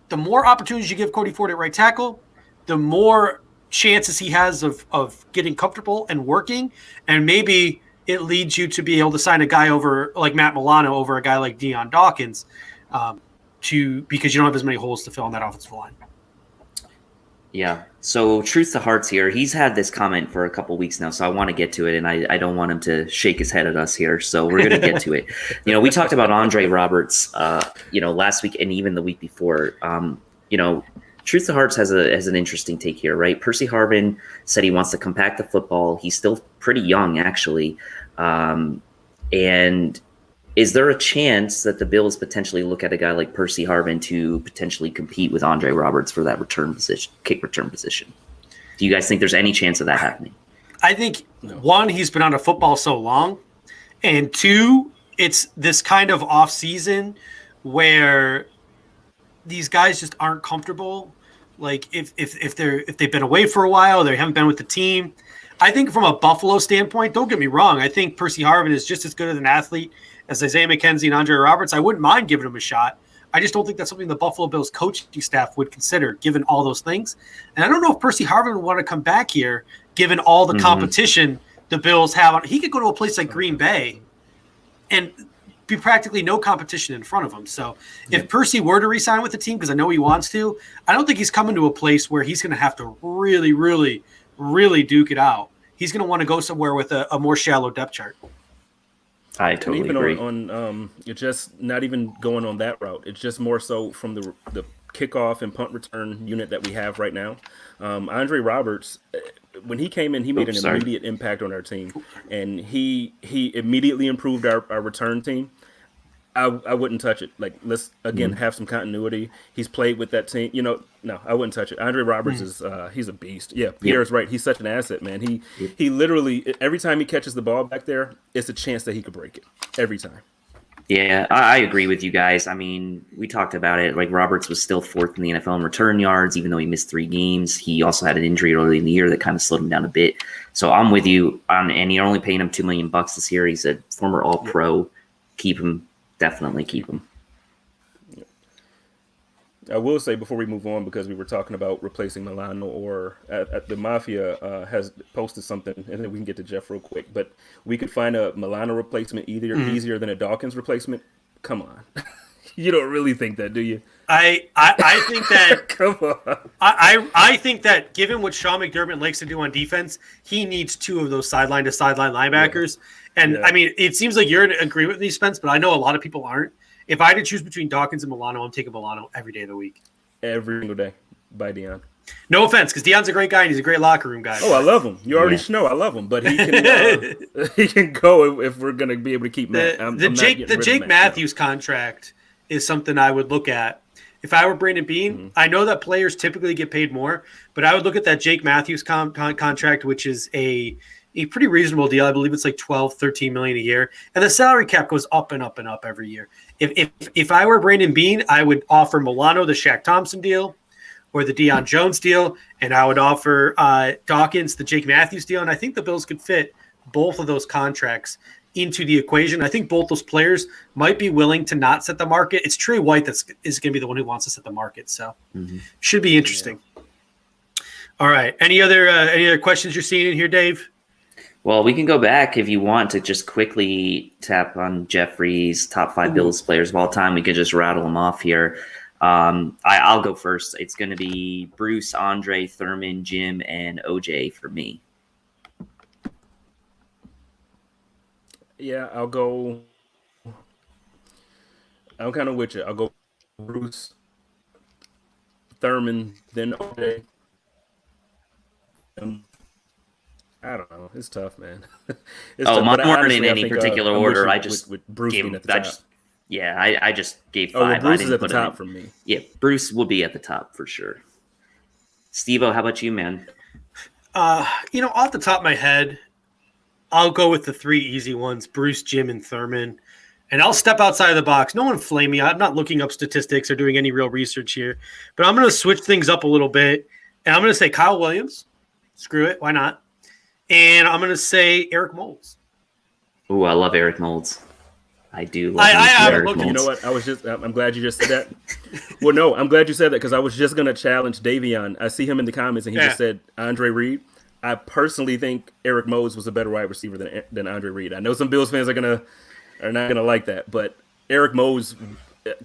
the more opportunities you give Cody Ford at right tackle, the more chances he has of getting comfortable and working, and maybe it leads you to be able to sign a guy over like Matt Milano over a guy like Deion Dawkins, because you don't have as many holes to fill on that offensive line. Yeah. So truth to hearts here, he's had this comment for a couple weeks now, so I want to get to it, and I don't want him to shake his head at us here. So we're going to get to it. We talked about Andre Roberts, last week and even the week before. Truth to hearts has an interesting take here, right? Percy Harvin said he wants to compact the football. He's still pretty young, actually. And is there a chance that the Bills potentially look at a guy like Percy Harvin to potentially compete with Andre Roberts for that kick return position? Do you guys think there's any chance of that happening? I think, one, he's been out of football so long, and two, it's this kind of off season where these guys just aren't comfortable. Like if they've been away for a while, they haven't been with the team. I think from a Buffalo standpoint, don't get me wrong, I think Percy Harvin is just as good as an athlete as Isaiah McKenzie and Andre Roberts. I wouldn't mind giving him a shot. I just don't think that's something the Buffalo Bills coaching staff would consider, given all those things. And I don't know if Percy Harvin would want to come back here, given all the competition the Bills have. He could go to a place like Green Bay and be practically no competition in front of him. So if Percy were to re-sign with the team, because I know he wants to, I don't think he's coming to a place where he's going to have to really, really, really duke it out. He's going to want to go somewhere with a more shallow depth chart. I totally even agree. On it's just not even going on that route. It's just more so from the kickoff and punt return unit that we have right now. Andre Roberts, when he came in, he made an immediate impact on our team, and he immediately improved our return team. I wouldn't touch it. Like, let's again have some continuity. He's played with that team. No, I wouldn't touch it. Andre Roberts is he's a beast. Yeah, Pierre's right. He's such an asset, man. He literally, every time he catches the ball back there, it's a chance that he could break it every time. Yeah, I agree with you guys. I mean, we talked about it. Like, Roberts was still fourth in the NFL in return yards, even though he missed 3 games. He also had an injury early in the year that kind of slowed him down a bit. So I'm with you. And you're only paying him $2 million this year. He's a former All-Pro. Keep him. Definitely keep him. I will say before we move on, because we were talking about replacing Milano, or at the Mafia has posted something, and then we can get to Jeff real quick. But we could find a Milano replacement easier than a Dawkins replacement. Come on, you don't really think that, do you? I think that. Come on. I think that given what Sean McDermott likes to do on defense, he needs 2 of those sideline to sideline linebackers. And I mean, it seems like you're in agreement with me, Spence, but I know a lot of people aren't. If I had to choose between Dawkins and Milano, I'm taking Milano every day of the week. Every single day by Deion. No offense, because Deion's a great guy and he's a great locker room guy. Oh, I love him. You already know I love him, but he can he can go if we're going to be able to keep Matt. The Jake Matthews contract is something I would look at. If I were Brandon Beane, I know that players typically get paid more, but I would look at that Jake Matthews contract, which is a pretty reasonable deal. I believe it's like $12-13 million a year, and the salary cap goes up and up and up every year. If I were Brandon Beane, I would offer Milano the Shaq Thompson deal or the Deion Jones deal, and I would offer Dawkins the Jake Matthews deal, and I think the Bills could fit both of those contracts into the equation. I think both those players might be willing to not set the market. It's Trey White is going to be the one who wants to set the market, so should be interesting. Yeah. All right, any other questions you're seeing in here, Dave? Well, we can go back if you want to just quickly tap on Jeffrey's top 5 Bills players of all time. We could just rattle them off here. I'll go first. It's going to be Bruce, Andre, Thurman, Jim, and OJ for me. Yeah, I'll go. I'm kind of with you. I'll go Bruce, Thurman, then OJ. I don't know. It's tough, man. Mine weren't in any particular order. I just with Bruce gave being at the top. I just gave 5. Well, Bruce I is at the top for me. Yeah, Bruce will be at the top for sure. Steve-O, how about you, man? Off the top of my head, I'll go with the 3 easy ones: Bruce, Jim, and Thurman. And I'll step outside of the box. No one flame me. I'm not looking up statistics or doing any real research here. But I'm going to switch things up a little bit. And I'm going to say Kyle Williams. Screw it. Why not? And I'm going to say Eric Moulds. Ooh, I love Eric Moulds. I do love I haven't Eric looked. You know Moulds. what? I'm glad you just said that. Well, no, I'm glad you said that because I was just gonna challenge Davion. I see him in the comments and he just said Andre Reed. I personally think Eric Moulds was a better wide receiver than Andre Reed. I know some Bills fans are not gonna like that, but Eric Moulds,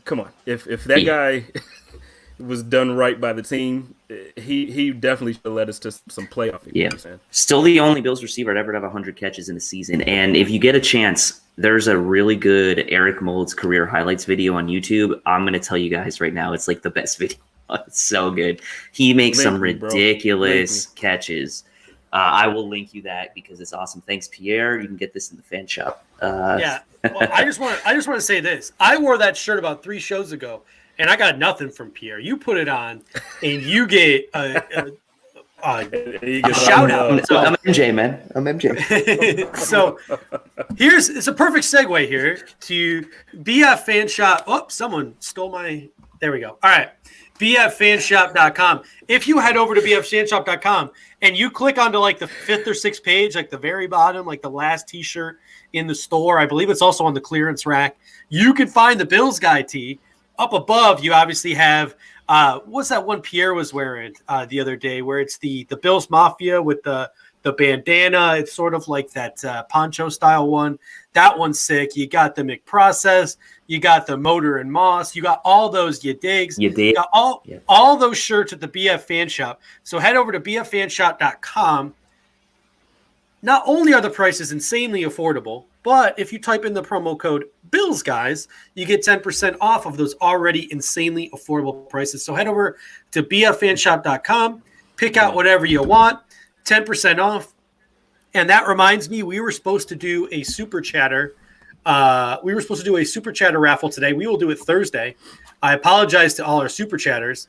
come on, if that guy was done right by the team, he definitely should have led us to some playoff victories. Man. Still the only Bills receiver to ever have 100 catches in a season. And if you get a chance, there's a really good Eric Moulds career highlights video on YouTube. I'm going to tell you guys right now, it's like the best video. It's so good. He makes some ridiculous catches. I will link you that because it's awesome. Thanks, Pierre. You can get this in the fan shop. Well, I just want to say this. I wore that shirt about 3 shows ago, and I got nothing from Pierre. You put it on, and you get a shout out. So, I'm MJ, man. I'm MJ. So it's a perfect segue here to BF Fan Shop. Oh, someone stole my. There we go. All right. BFFanshop.com. If you head over to BFFanshop.com and you click onto like the 5th or 6th page, like the very bottom, like the last t-shirt in the store, I believe it's also on the clearance rack, you can find the Bills Guy tee. Up above, you obviously have what's that one Pierre was wearing the other day where it's the Bills Mafia with the bandana. It's sort of like that poncho style one. That one's sick. You got the McProcess. You got the Motor and Moss. You got all those you digs. You got all those shirts at the BF Fan Shop. So head over to bffanshop.com. Not only are the prices insanely affordable, but if you type in the promo code BillsGuys, you get 10% off of those already insanely affordable prices. So head over to bffanshop.com, pick out whatever you want, 10% off. And that reminds me, we were supposed to do a super chatter. Raffle today. We will do it Thursday. I apologize to all our super chatters.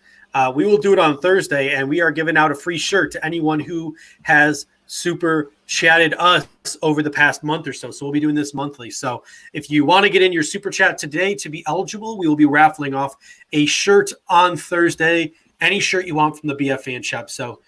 We will do it on Thursday, and we are giving out a free shirt to anyone who has super chatted us over the past month or so. So we'll be doing this monthly. So if you want to get in your super chat today to be eligible, we will be raffling off a shirt on Thursday. Any shirt you want from the BF Fan Shop. So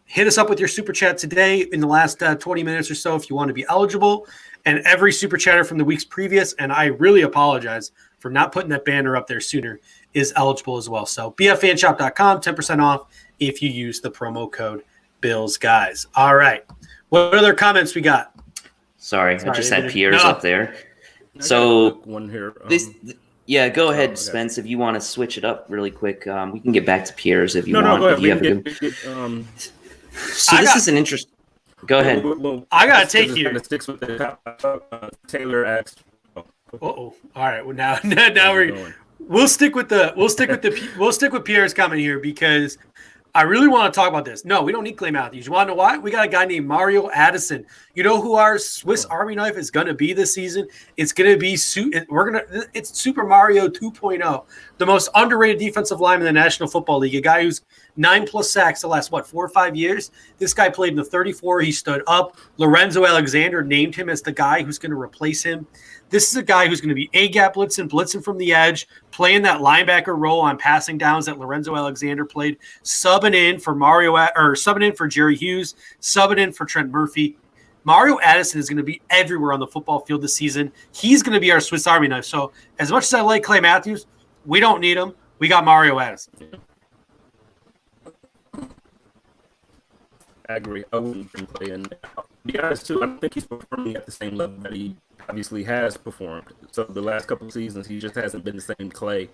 hit us up with your super chat today in the last 20 minutes or so if you want to be eligible. And every super chatter from the weeks previous, and I really apologize for not putting that banner up there sooner, is eligible as well. So bffanshop.com, 10% off if you use the promo code BillsGuys. All right. What other comments we got? Sorry, I just had Pierre's up there. So one here. Go ahead, Spence. If you want to switch it up really quick, we can get back to Pierre's if you want. No, go ahead. So this is an interesting. Go ahead. I gotta take you. Taylor asked. All right. Well, now we'll stick with Pierre's comment here because I really want to talk about this. No, we don't need Clay Matthews. You want to know why? We got a guy named Mario Addison. You know who our Swiss Army knife is going to be this season? It's going to be it's Super Mario 2.0, the most underrated defensive lineman in the National Football League. A guy who's 9+ sacks the last 4 or 5 years. This guy played in the 34. He stood up. Lorenzo Alexander named him as the guy who's going to replace him. This is a guy who's going to be A-gap blitzing from the edge, playing that linebacker role on passing downs that Lorenzo Alexander played, subbing in for Jerry Hughes, subbing in for Trent Murphy. Mario Addison is going to be everywhere on the football field this season. He's going to be our Swiss Army knife. So as much as I like Clay Matthews, we don't need him. We got Mario Addison. I agree. I wouldn't play in. To be honest, too, I don't think he's performing at the same level that he obviously has performed. So the last couple of seasons, he just hasn't been the same Clay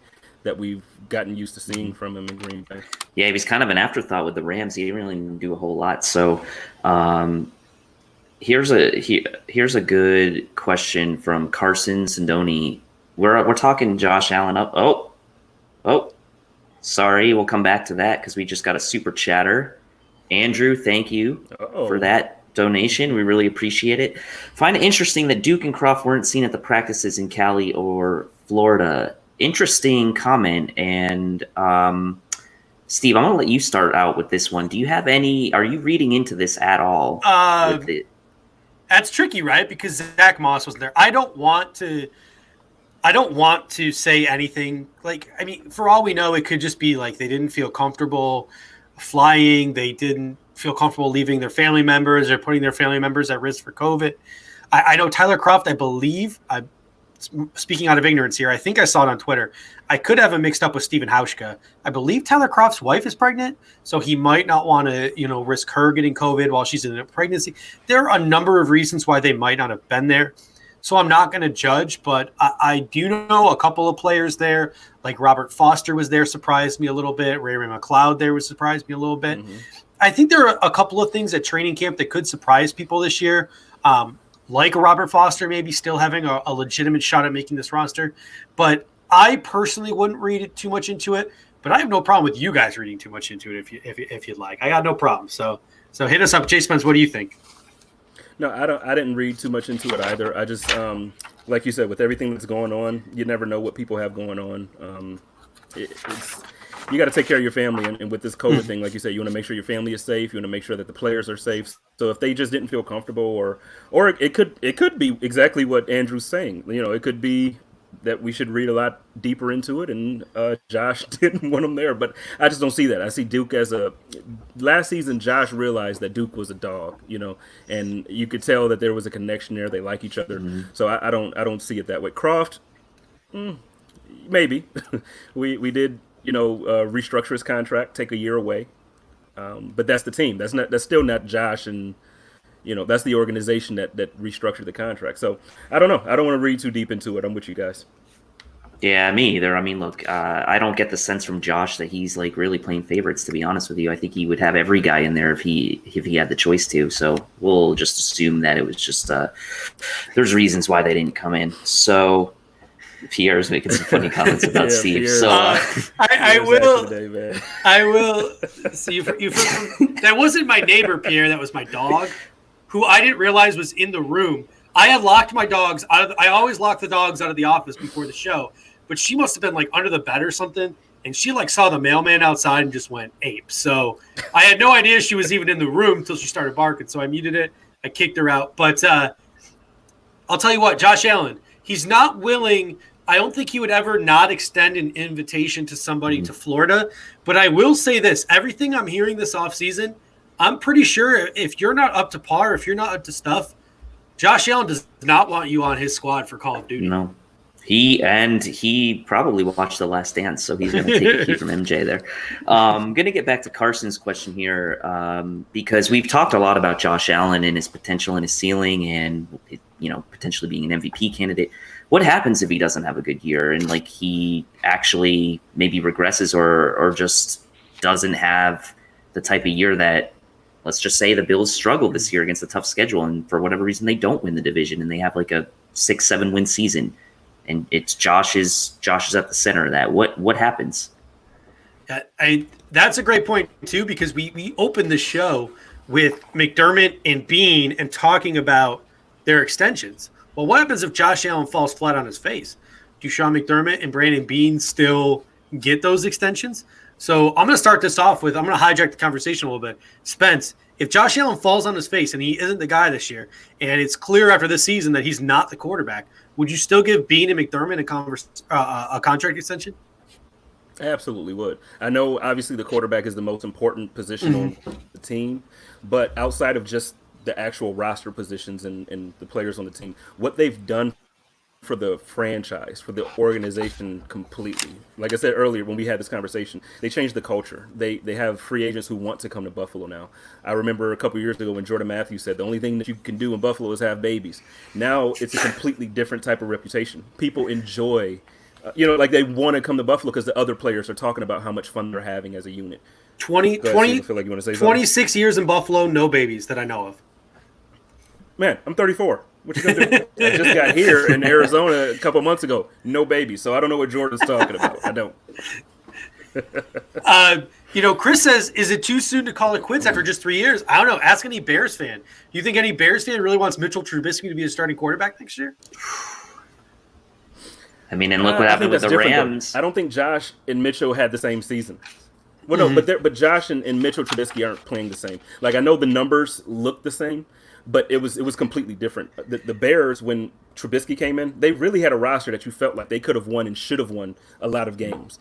that we've gotten used to seeing from him in Green Bay. Yeah, he was kind of an afterthought with the Rams. He didn't really do a whole lot. So here's a good question from Carson Sindoni. We're talking Josh Allen up. Oh, sorry. We'll come back to that because we just got a super chatter. Andrew, thank you for that donation. We really appreciate it. Find it interesting that Duke and Croft weren't seen at the practices in Cali or Florida. Interesting comment. And Steve, I'm going to let you start out with this one. Do you have are you reading into this at all? That's tricky, right? Because Zach Moss wasn't there. I don't want to say anything. For all we know, it could just be like they didn't feel comfortable flying. They didn't feel comfortable leaving their family members or putting their family members at risk for COVID. I know Tyler Croft, I believe, speaking out of ignorance here, I think I saw it on Twitter. I could have him mixed up with Steven Hauschka. I believe Tyler Kroft's wife is pregnant, so he might not want to, risk her getting COVID while she's in a pregnancy. There are a number of reasons why they might not have been there. So I'm not going to judge, but I do know a couple of players there, like Robert Foster was there, surprised me a little bit. Ray McLeod there was surprised me a little bit. Mm-hmm. I think there are a couple of things at training camp that could surprise people this year. Like Robert Foster maybe still having a legitimate shot at making this roster. But I personally wouldn't read it too much into it. But I have no problem with you guys reading too much into it if you'd like. I got no problem. So hit us up. J Spence, what do you think? No, I didn't read too much into it either. I just like you said, with everything that's going on, you never know what people have going on. You got to take care of your family, and with this COVID thing, like you said, you want to make sure your family is safe. You want to make sure that the players are safe. So if they just didn't feel comfortable, or it could be exactly what Andrew's saying. It could be that we should read a lot deeper into it, and Josh didn't want him there. But I just don't see that. I see Duke as last season. Josh realized that Duke was a dog, and you could tell that there was a connection there. They like each other, so I don't see it that way. Kroft, maybe we did. Restructure his contract, take a year away. But that's the team. That's still not Josh, and that's the organization that restructured the contract. So I don't know. I don't want to read too deep into it. I'm with you guys. Yeah, me either. I mean, look, I don't get the sense from Josh that he's like really playing favorites. To be honest with you, I think he would have every guy in there if he had the choice to. So we'll just assume that it was just there's reasons why they didn't come in. So. Pierre's making some funny comments about Steve. Pierre, so I will. So that wasn't my neighbor Pierre. That was my dog, who I didn't realize was in the room. I had locked my dogs out. I always lock the dogs out of the office before the show, but she must have been like under the bed or something, and she like saw the mailman outside and just went ape. So I had no idea she was even in the room until she started barking. So I muted it. I kicked her out. But I'll tell you what, Josh Allen, he's not willing. I don't think he would ever not extend an invitation to somebody to Florida. But I will say this. Everything I'm hearing this offseason, I'm pretty sure if you're not up to par, if you're not up to stuff, Josh Allen does not want you on his squad for Call of Duty. No. He probably watched The Last Dance, so he's going to take a cue from MJ there. I'm going to get back to Carson's question here because we've talked a lot about Josh Allen and his potential and his ceiling and, potentially being an MVP candidate. What happens if he doesn't have a good year and like he actually maybe regresses or just doesn't have the type of year that, let's just say, the Bills struggle this year against a tough schedule and for whatever reason they don't win the division and they have like a 6-7 win season and it's Josh is at the center of that. What happens? That's a great point too, because we opened the show with McDermott and Beane and talking about their extensions. Well, what happens if Josh Allen falls flat on his face? Do Sean McDermott and Brandon Beane still get those extensions? So I'm going to start this off with, I'm going to hijack the conversation a little bit. Spence, if Josh Allen falls on his face and he isn't the guy this year, and it's clear after this season that he's not the quarterback, would you still give Beane and McDermott a contract extension? I absolutely would. I know, obviously, the quarterback is the most important position on the team, but outside of just the actual roster positions and the players on the team, what they've done for the franchise, for the organization completely. Like I said earlier when we had this conversation, they changed the culture. They have free agents who want to come to Buffalo now. I remember a couple of years ago when Jordan Matthews said the only thing that you can do in Buffalo is have babies. Now it's a completely different type of reputation. People enjoy, like they want to come to Buffalo because the other players are talking about how much fun they're having as a unit. 26 years in Buffalo, no babies that I know of. Man, I'm 34. What you gonna do? I just got here in Arizona a couple months ago. No baby, so I don't know what Jordan's talking about. I don't. Chris says, is it too soon to call it quits after just 3 years? I don't know. Ask any Bears fan. Do you think any Bears fan really wants Mitchell Trubisky to be the starting quarterback next year? I mean, and look what happened with the Rams. I don't think Josh and Mitchell had the same season. Well, no, but Josh and Mitchell Trubisky aren't playing the same. Like, I know the numbers look the same, but it was completely different. The Bears, when Trubisky came in, they really had a roster that you felt like they could have won and should have won a lot of games.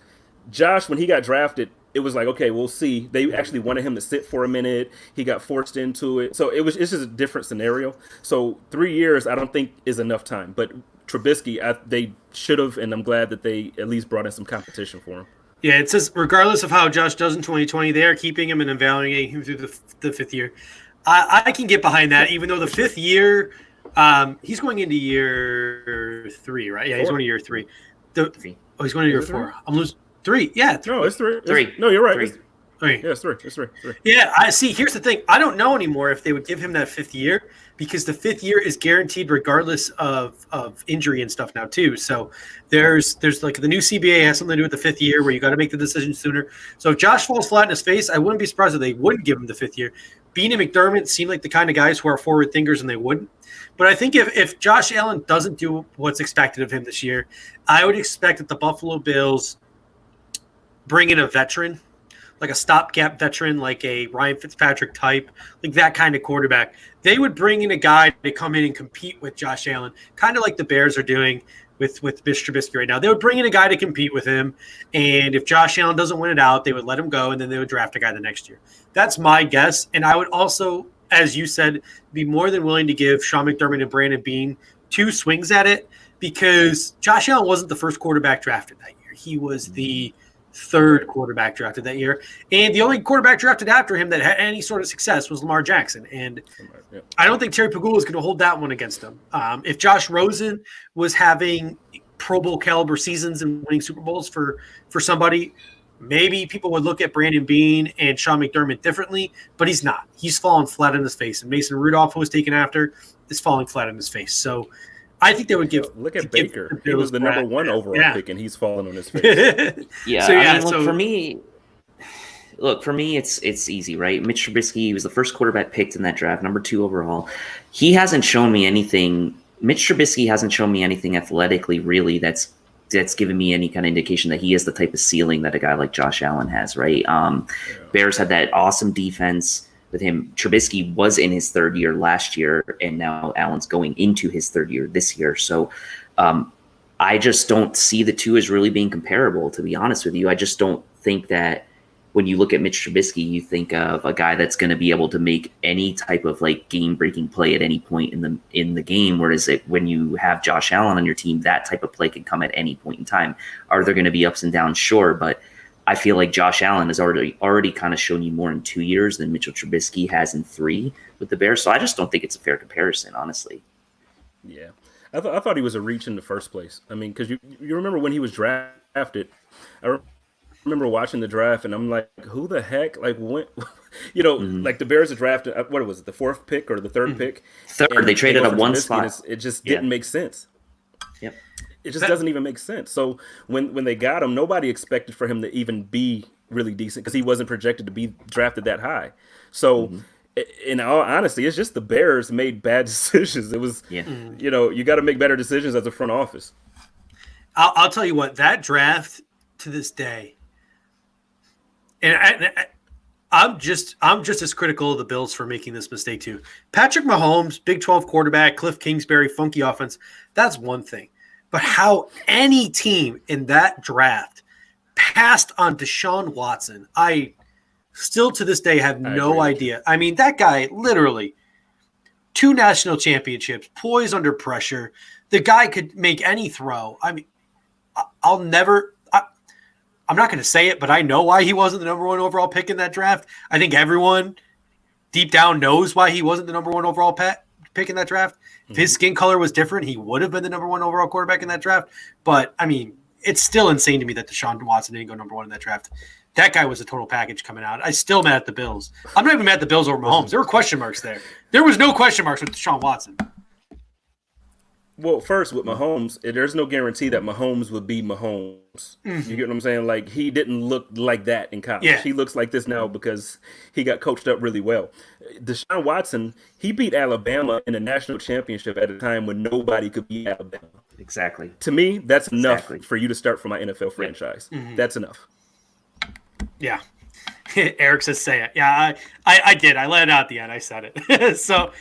Josh, when he got drafted, it was like, okay, we'll see. They actually wanted him to sit for a minute. He got forced into it. So it's just a different scenario. So 3 years, I don't think is enough time. But Trubisky, they should have, and I'm glad that they at least brought in some competition for him. Yeah, it says regardless of how Josh does in 2020, they are keeping him and evaluating him through the fifth year. I can get behind that, even though the fifth year, he's going into year 3, right? Yeah, he's going to year 3. He's going to year 4. I'm losing 3. Yeah, 3. No, it's 3. 3. No, you're right. 3. Yeah, it's 3. It's 3. Yeah, I see. Here's the thing. I don't know anymore if they would give him that fifth year, because the fifth year is guaranteed regardless of injury and stuff now too. So there's like the new CBA has something to do with the fifth year where you got to make the decision sooner. So if Josh falls flat in his face, I wouldn't be surprised if they wouldn't give him the fifth year. Beane and McDermott seem like the kind of guys who are forward thinkers, and they wouldn't. But I think if Josh Allen doesn't do what's expected of him this year, I would expect that the Buffalo Bills bring in a veteran, like a stopgap veteran, like a Ryan Fitzpatrick type, like that kind of quarterback. They would bring in a guy to come in and compete with Josh Allen, kind of like the Bears are doing with Mitch Trubisky right now. They would bring in a guy to compete with him, and if Josh Allen doesn't win it out, they would let him go, and then they would draft a guy the next year. That's my guess, and I would also, as you said, be more than willing to give Sean McDermott and Brandon Beane 2 swings at it, because Josh Allen wasn't the first quarterback drafted that year. He was the 3rd quarterback drafted that year, and the only quarterback drafted after him that had any sort of success was Lamar Jackson, and I don't think Terry Pagula is going to hold that one against him. If Josh Rosen was having Pro Bowl caliber seasons and winning Super Bowls for somebody, maybe people would look at Brandon Beane and Sean McDermott differently, but he's not. He's fallen flat on his face, and Mason Rudolph, who was taken after, is falling flat on his face. So I think they would give. Look at Baker. He was the number 1 overall pick, and he's falling on his face. Yeah. For me, it's easy, right? Mitch Trubisky was the first quarterback picked in that draft, number 2 overall. He hasn't shown me anything. Mitch Trubisky hasn't shown me anything athletically, really, that's given me any kind of indication that he has the type of ceiling that a guy like Josh Allen has, right? Bears had that awesome defense with him. Trubisky was in his 3rd year last year, and now Allen's going into his 3rd year this year. So I just don't see the two as really being comparable, to be honest with you. I just don't think that when you look at Mitch Trubisky, you think of a guy that's going to be able to make any type of like game-breaking play at any point in the game. Whereas when you have Josh Allen on your team, that type of play can come at any point in time. Are there going to be ups and downs? Sure, but I feel like Josh Allen has already kind of shown you more in 2 years than Mitchell Trubisky has in 3 with the Bears. So I just don't think it's a fair comparison, honestly. Yeah, I thought he was a reach in the first place. I mean, because you remember when he was drafted, I remember watching the draft, and I'm like, who the heck? Like, when, like the Bears are drafted, what was it, the 4th pick or the 3rd pick? 3rd, they traded up 1 spot. It just didn't make sense. Yep. It just doesn't even make sense. So when they got him, nobody expected for him to even be really decent, because he wasn't projected to be drafted that high. So in all honesty, it's just the Bears made bad decisions. It was, you got to make better decisions as a front office. I'll tell you what, that draft to this day, and I'm just as critical of the Bills for making this mistake too. Patrick Mahomes, Big 12 quarterback, Cliff Kingsbury, funky offense, that's one thing. But how any team in that draft passed on Deshaun Watson, I still to this day have no idea. I mean, that guy literally 2 national championships, poised under pressure. The guy could make any throw. I mean, I'm not going to say it, but I know why he wasn't the number 1 overall pick in that draft. I think everyone deep down knows why he wasn't the number 1 overall pick in that draft. If his skin color was different, he would have been the number 1 overall quarterback in that draft. But, I mean, it's still insane to me that Deshaun Watson didn't go number 1 in that draft. That guy was a total package coming out. I'm still mad at the Bills. I'm not even mad at the Bills over Mahomes. There were question marks there. There was no question marks with Deshaun Watson. Well, first, with Mahomes, there's no guarantee that Mahomes would be Mahomes. You get what I'm saying? Like, he didn't look like that in college. Yeah. He looks like this now because he got coached up really well. Deshaun Watson, he beat Alabama in a national championship at a time when nobody could beat Alabama. Exactly. To me, that's enough for you to start for my NFL franchise. That's enough. Yeah. Eric says say it. Yeah, I did. I let it out at the end. I said it. So,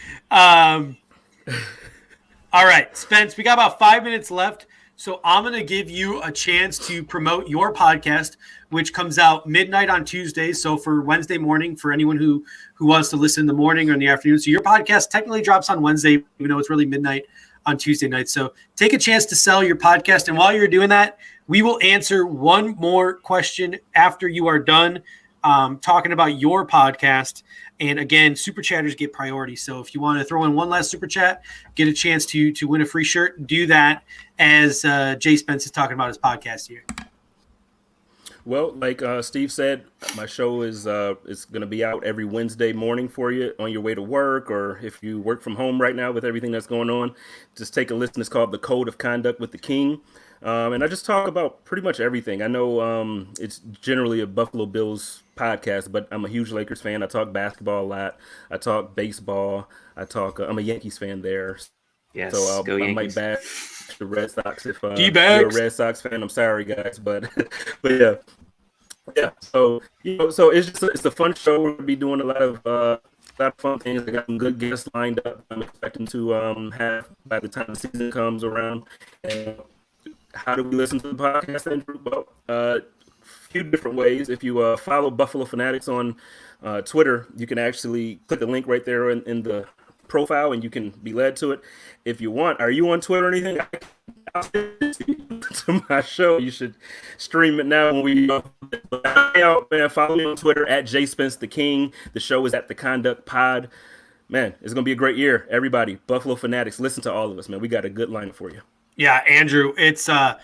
all right, Spence, we got about 5 minutes left. So I'm going to give you a chance to promote your podcast, which comes out midnight on Tuesdays. So for Wednesday morning, for anyone who wants to listen in the morning or in the afternoon. So your podcast technically drops on Wednesday, even though it's really midnight on Tuesday night. So take a chance to sell your podcast. And while you're doing that, we will answer one more question after you are done talking about your podcast. And again, super chatters get priority. So if you want to throw in one last super chat, get a chance to win a free shirt, do that as J Spence is talking about his podcast here. Well, like Steve said, my show is going to be out every Wednesday morning for you on your way to work, or if you work from home right now with everything that's going on, just take a listen. It's called The Code of Conduct with the King. And I just talk about pretty much everything. I know it's generally a Buffalo Bills podcast, but I'm a huge Lakers fan. I talk basketball a lot. I talk baseball. I'm a Yankees fan there. Yes, so go Yankees. I might back the Red Sox if you're D-bags. a Red Sox fan. I'm sorry, guys, but yeah. So so it's a fun show. We're gonna be doing a lot of fun things. I got some good guests lined up. I'm expecting to have by the time the season comes around. And how do we listen to the podcast, Andrew? Well, a few different ways. If you follow Buffalo Fanatics on Twitter, you can actually click the link right there in the profile, and you can be led to it. If you want, are you on Twitter or anything? I'll send it to my show. You should stream it now when we go. Follow me on Twitter at J Spence the King. The show is at The Conduct Pod. Man, it's going to be a great year. Everybody, Buffalo Fanatics, listen to all of us, man. We got a good line for you. Yeah, Andrew, it's iTunes,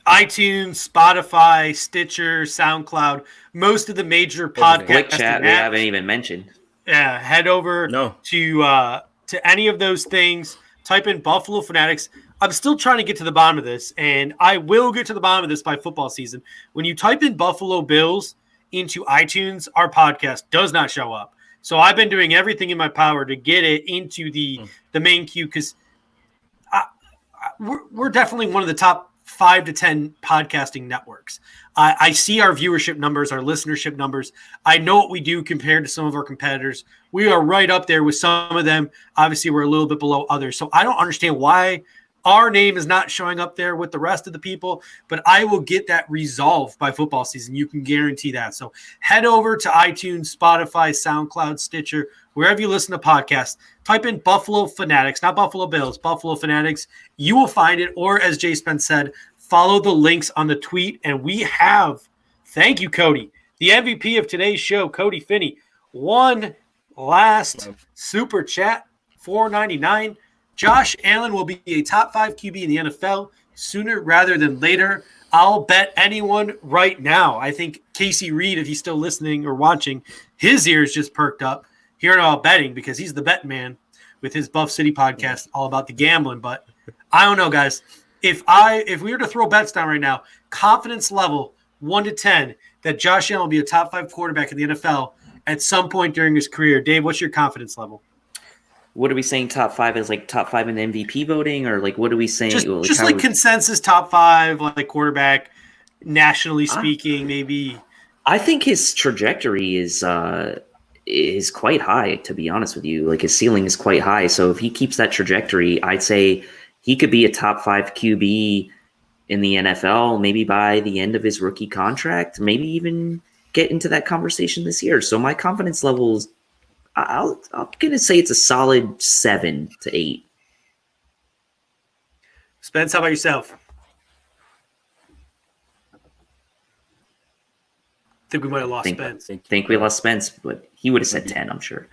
Spotify, Stitcher, SoundCloud, most of the major podcasts. Click chat we haven't even mentioned. Yeah, head over to any of those things. Type in Buffalo Fanatics. I'm still trying to get to the bottom of this, and I will get to the bottom of this by football season. When you type in Buffalo Bills into iTunes, our podcast does not show up. So I've been doing everything in my power to get it into the main queue, because we're definitely one of the top 5 to 10 podcasting networks. I see our viewership numbers, our listenership numbers. I know what we do compared to some of our competitors. We are right up there with some of them. Obviously, we're a little bit below others. So I don't understand why our name is not showing up there with the rest of the people, but I will get that resolved by football season. You can guarantee that. So head over to iTunes, Spotify, SoundCloud, Stitcher, wherever you listen to podcasts. Type in Buffalo Fanatics, not Buffalo Bills, Buffalo Fanatics. You will find it. Or as J Spence said, follow the links on the tweet. And we have, thank you, Cody, the MVP of today's show, Cody Finney. One last super chat, $4.99. Josh Allen will be a top 5 QB in the NFL sooner rather than later. I'll bet anyone right now. I think Casey Reed, if he's still listening or watching, his ears just perked up hearing about betting, because he's the bet man with his Buff City podcast all about the gambling. But I don't know, guys. If we were to throw bets down right now, confidence level 1 to 10 that Josh Allen will be a top 5 quarterback in the NFL at some point during his career. Dave, what's your confidence level? What are we saying? Top 5 is like top 5 in the MVP voting, or like what are we saying? Just like consensus top 5, like quarterback, nationally speaking, maybe. I think his trajectory is quite high, to be honest with you. Like his ceiling is quite high. So if he keeps that trajectory, I'd say he could be a top 5 QB in the NFL, maybe by the end of his rookie contract, maybe even get into that conversation this year. So my confidence level is, I'm going to say it's a solid 7 to 8. Spence, how about yourself? I think we might have lost Spence. I think we lost Spence, but he would have said 10, I'm sure.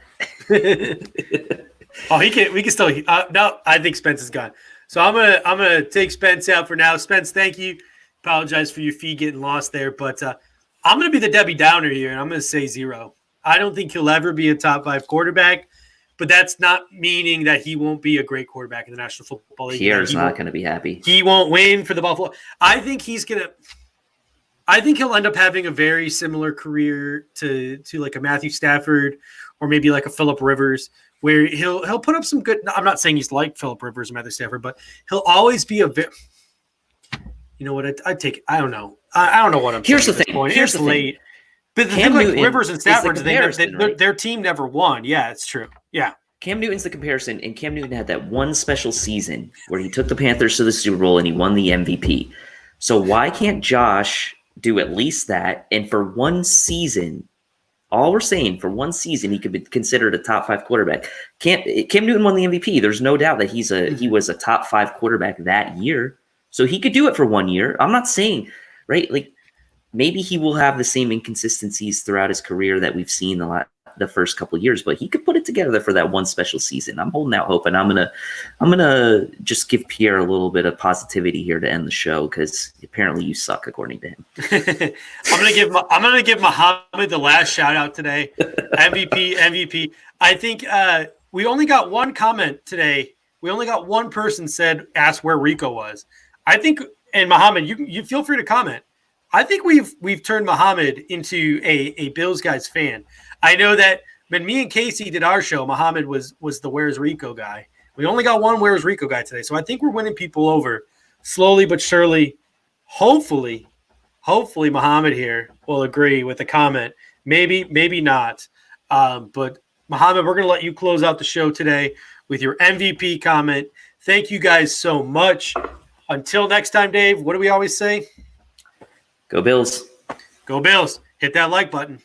Oh, we can still. No, I think Spence is gone. So I'm gonna take Spence out for now. Spence, thank you. Apologize for your feed getting lost there, but I'm gonna be the Debbie Downer here, and I'm gonna say 0. I don't think he'll ever be a top 5 quarterback, but that's not meaning that he won't be a great quarterback in the National Football League. Pierre's not going to be happy. He won't win for the Buffalo. I think he'll end up having a very similar career to like a Matthew Stafford or maybe like a Phillip Rivers, where he'll put up some good. I'm not saying he's like Phillip Rivers or Matthew Stafford, but he'll always be a very. You know what? I'd take. I don't know. I don't know what I'm. Here's the thing. thing. Here's the late. But the thing like Rivers and Stafford, their team never won. Yeah, it's true. Yeah. Cam Newton's the comparison, and Cam Newton had that one special season where he took the Panthers to the Super Bowl and he won the MVP. So why can't Josh do at least that? And for one season, all we're saying, for one season, he could be considered a top 5 quarterback. Cam Newton won the MVP. There's no doubt that he was a top 5 quarterback that year. So he could do it for 1 year. I'm not saying, right? Like, maybe he will have the same inconsistencies throughout his career that we've seen the first couple of years, but he could put it together for that one special season. I'm holding out hope, and I'm gonna just give Pierre a little bit of positivity here to end the show, because apparently you suck, according to him. I'm gonna give Muhammad the last shout out today. MVP. I think we only got one comment today. We only got one person asked where Rico was. I think, and Muhammad, you feel free to comment. I think we've turned Muhammad into a Bills guys fan. I know that when me and Casey did our show, Muhammad was the Where's Rico guy. We only got one Where's Rico guy today. So I think we're winning people over slowly but surely. Hopefully Muhammad here will agree with the comment. Maybe not. But Muhammad, we're going to let you close out the show today with your MVP comment. Thank you guys so much. Until next time, Dave, what do we always say? Go Bills. Go Bills. Hit that like button.